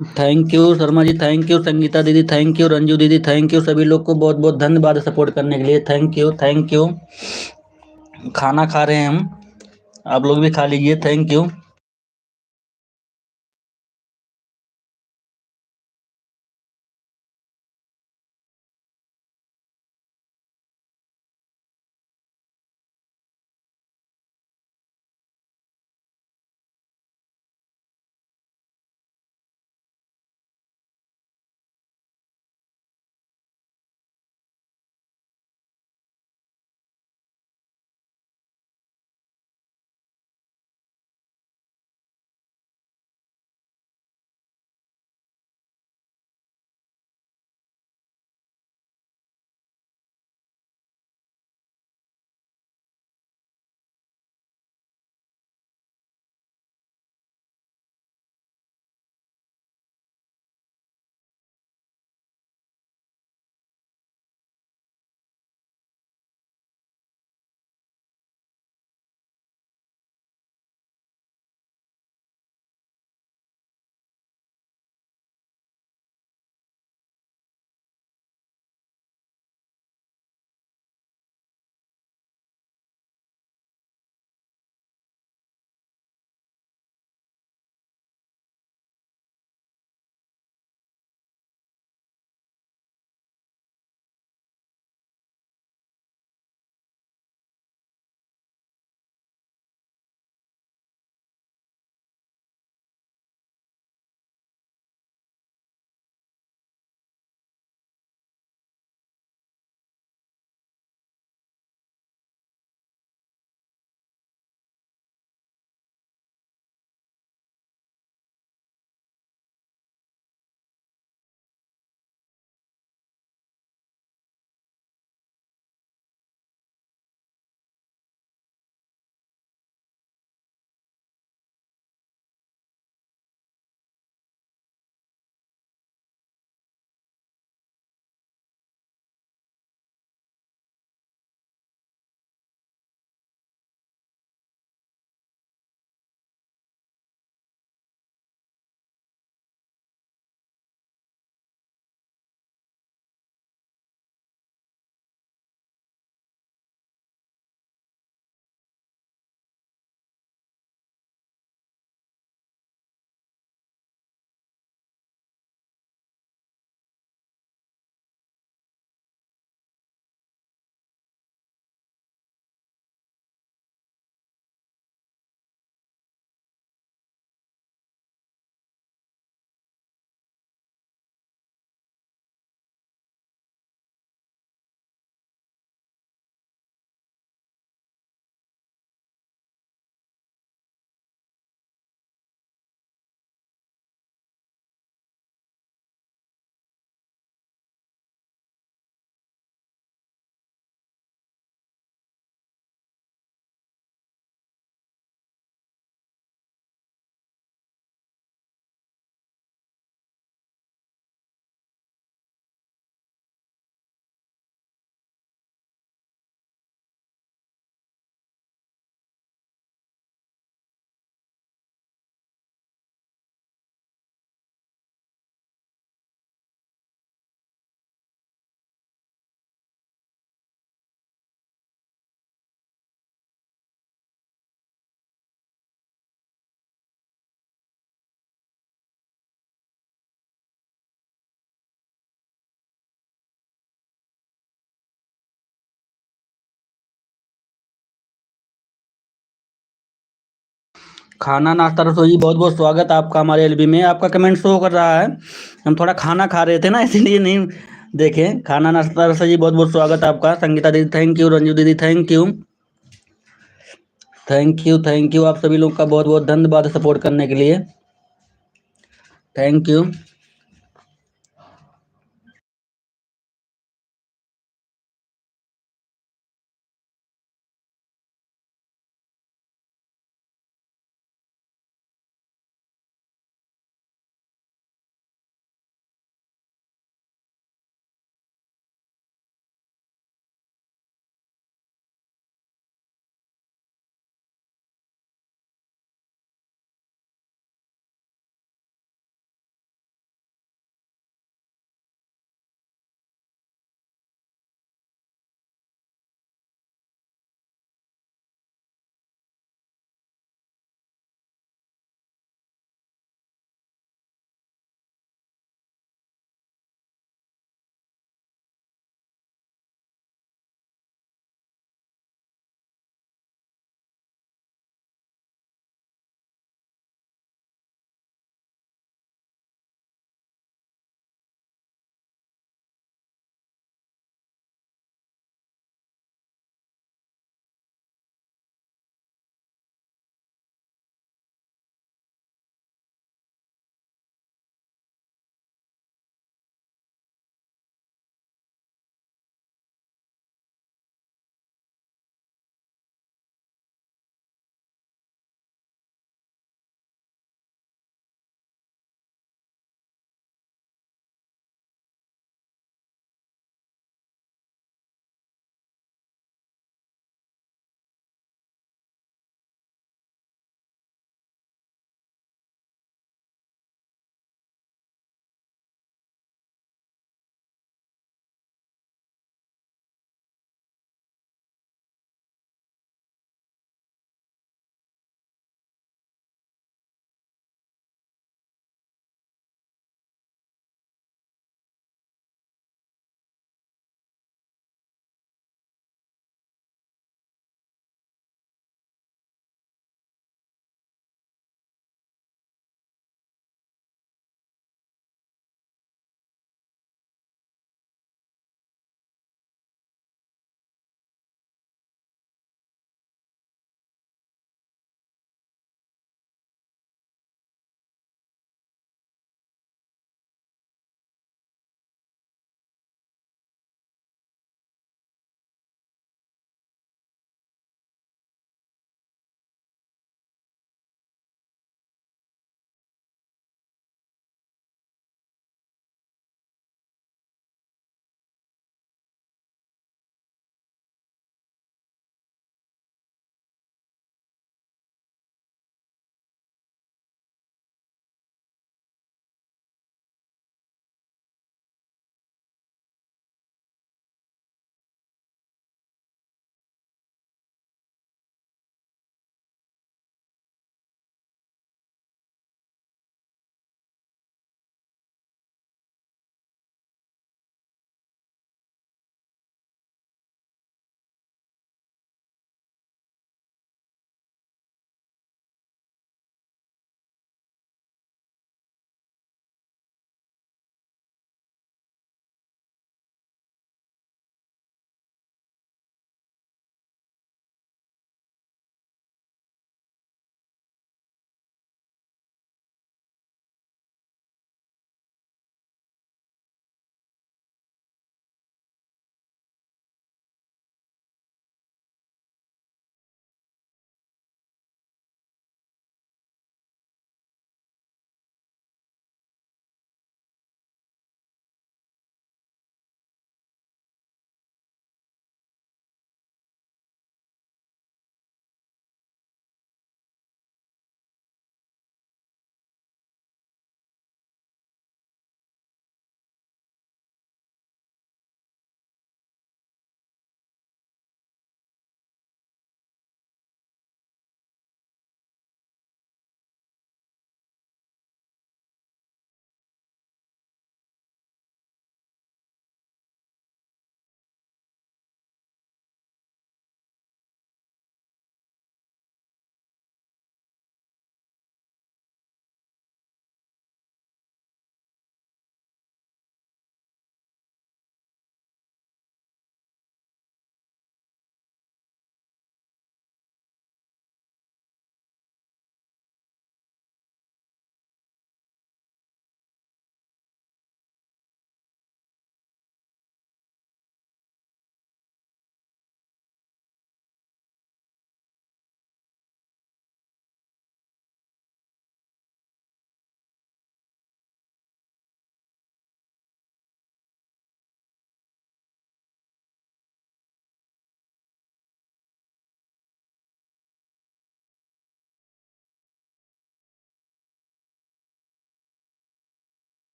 Thank you Sharma ji, thank you Sangeeta दीदी, थैंक यू रंजू दीदी, थैंक यू सभी लोग को बहुत बहुत धन्यवाद सपोर्ट करने के लिए। Thank you, thank you. खाना खा रहे हैं हम, आप लोग भी खा लीजिए। Thank you. खाना नाश्ता रसोई बहुत बहुत स्वागत आपका हमारे एलबी में। आपका कमेंट शो कर रहा है, हम थोड़ा खाना खा रहे थे ना इसीलिए नहीं देखे। खाना नाश्ता रसोई बहुत बहुत स्वागत आपका। संगीता दीदी थैंक यू, रंजू दीदी thank you, thank you, thank you. आप सभी लोग का बहुत बहुत धन्यवाद सपोर्ट करने के लिए। Thank you.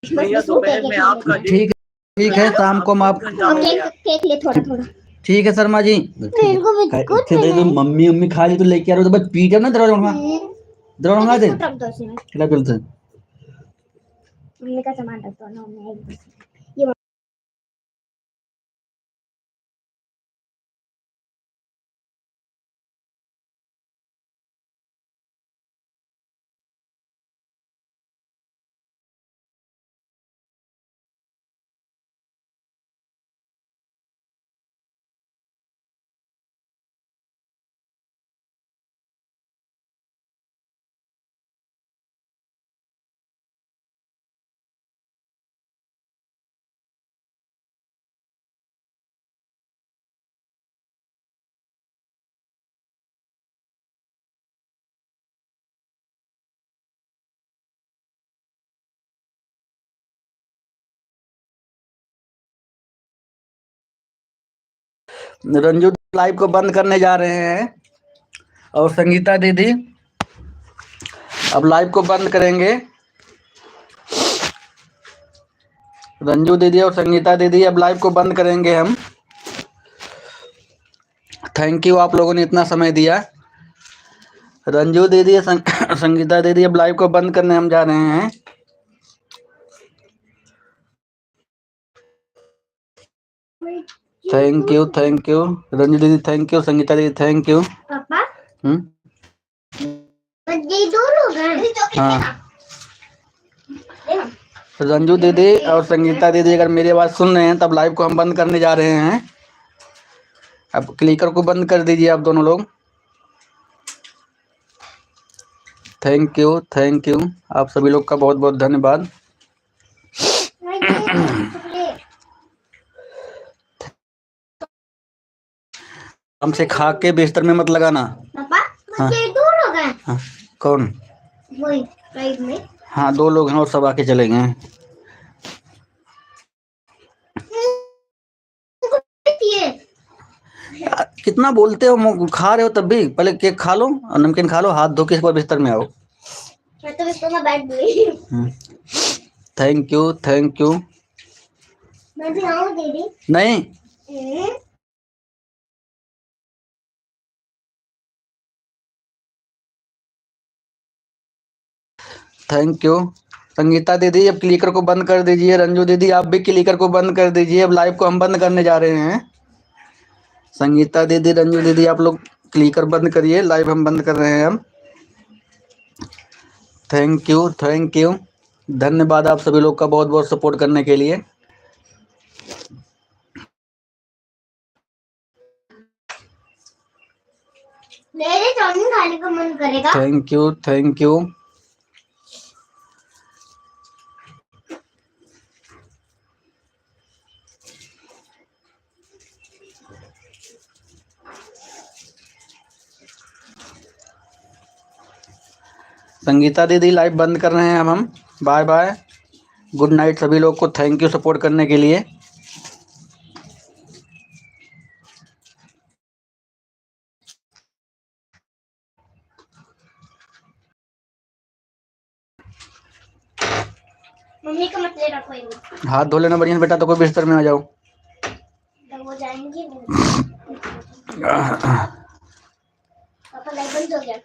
भैया दोपहर में आपका ठीक है, शाम को हम आप केक ले थोड़ा थोड़ा। ठीक है शर्मा जी। मेरे को बिस्कुट फिर तुम मम्मी खा ली तो लेके आ रहे हो तो बस पीटे ना दरवाजा दे रख दो इसमें। खिला पिलते मम्मी का सामान रख दो ना मैं रंजू लाइव को बंद करने जा रहे हैं और संगीता दीदी अब लाइव को बंद करेंगे। रंजू दीदी और संगीता दीदी अब लाइव को बंद करेंगे हम। थैंक यू आप लोगों ने इतना समय दिया। रंजू दीदी संगीता दीदी अब लाइव को बंद करने हम जा रहे हैं। थैंक यू रंजू दीदी, थैंक यू संगीता दीदी, थैंक यू। पापा ये दो लोग हैं। हाँ रंजू दीदी और संगीता दीदी अगर मेरी आवाज सुन रहे हैं तब लाइव को हम बंद करने जा रहे हैं। अब क्लिकर को बंद कर दीजिए आप दोनों लोग। थैंक यू आप सभी लोग का बहुत बहुत धन्यवाद। हमसे खा के बिस्तर में मत लगाना। पापा हाँ। ये दो लोग हैं। हाँ, कौन? वही राइट में। हाँ 2 लोग हैं और सब आके चले गए। कितना बोलते हो, खा रहे हो तब भी पहले केक खा लो और नमकीन खा लो, हाथ धो के इसके बाद बिस्तर में आओ। मैं तो बिस्तर में बैठ गई। Thank you. मैं भी आऊं दीदी? नहीं थैंक यू। संगीता दीदी अब क्लिकर को बंद कर दीजिए। रंजू दीदी आप भी क्लिकर को बंद कर दीजिए। अब लाइव को हम बंद करने जा रहे हैं। संगीता दीदी, रंजू दीदी आप लोग क्लिकर बंद करिए, लाइव हम बंद कर रहे हैं हम। थैंक यू धन्यवाद आप सभी लोग का बहुत बहुत सपोर्ट करने के लिए। मेरे चाउमीन खाने का मन करेगा। Thank you. संगीता दीदी लाइव बंद कर रहे हैं हम। बाय बाय, गुड नाइट सभी लोग को। थैंक यू सपोर्ट करने के लिए। मम्मी का मत ले रखो। हाथ धो लेना बढ़िया से बेटा, तो कोई बिस्तर में आ जाओ। तब वो जाएंगे। पापा लाइट बंद हो गया।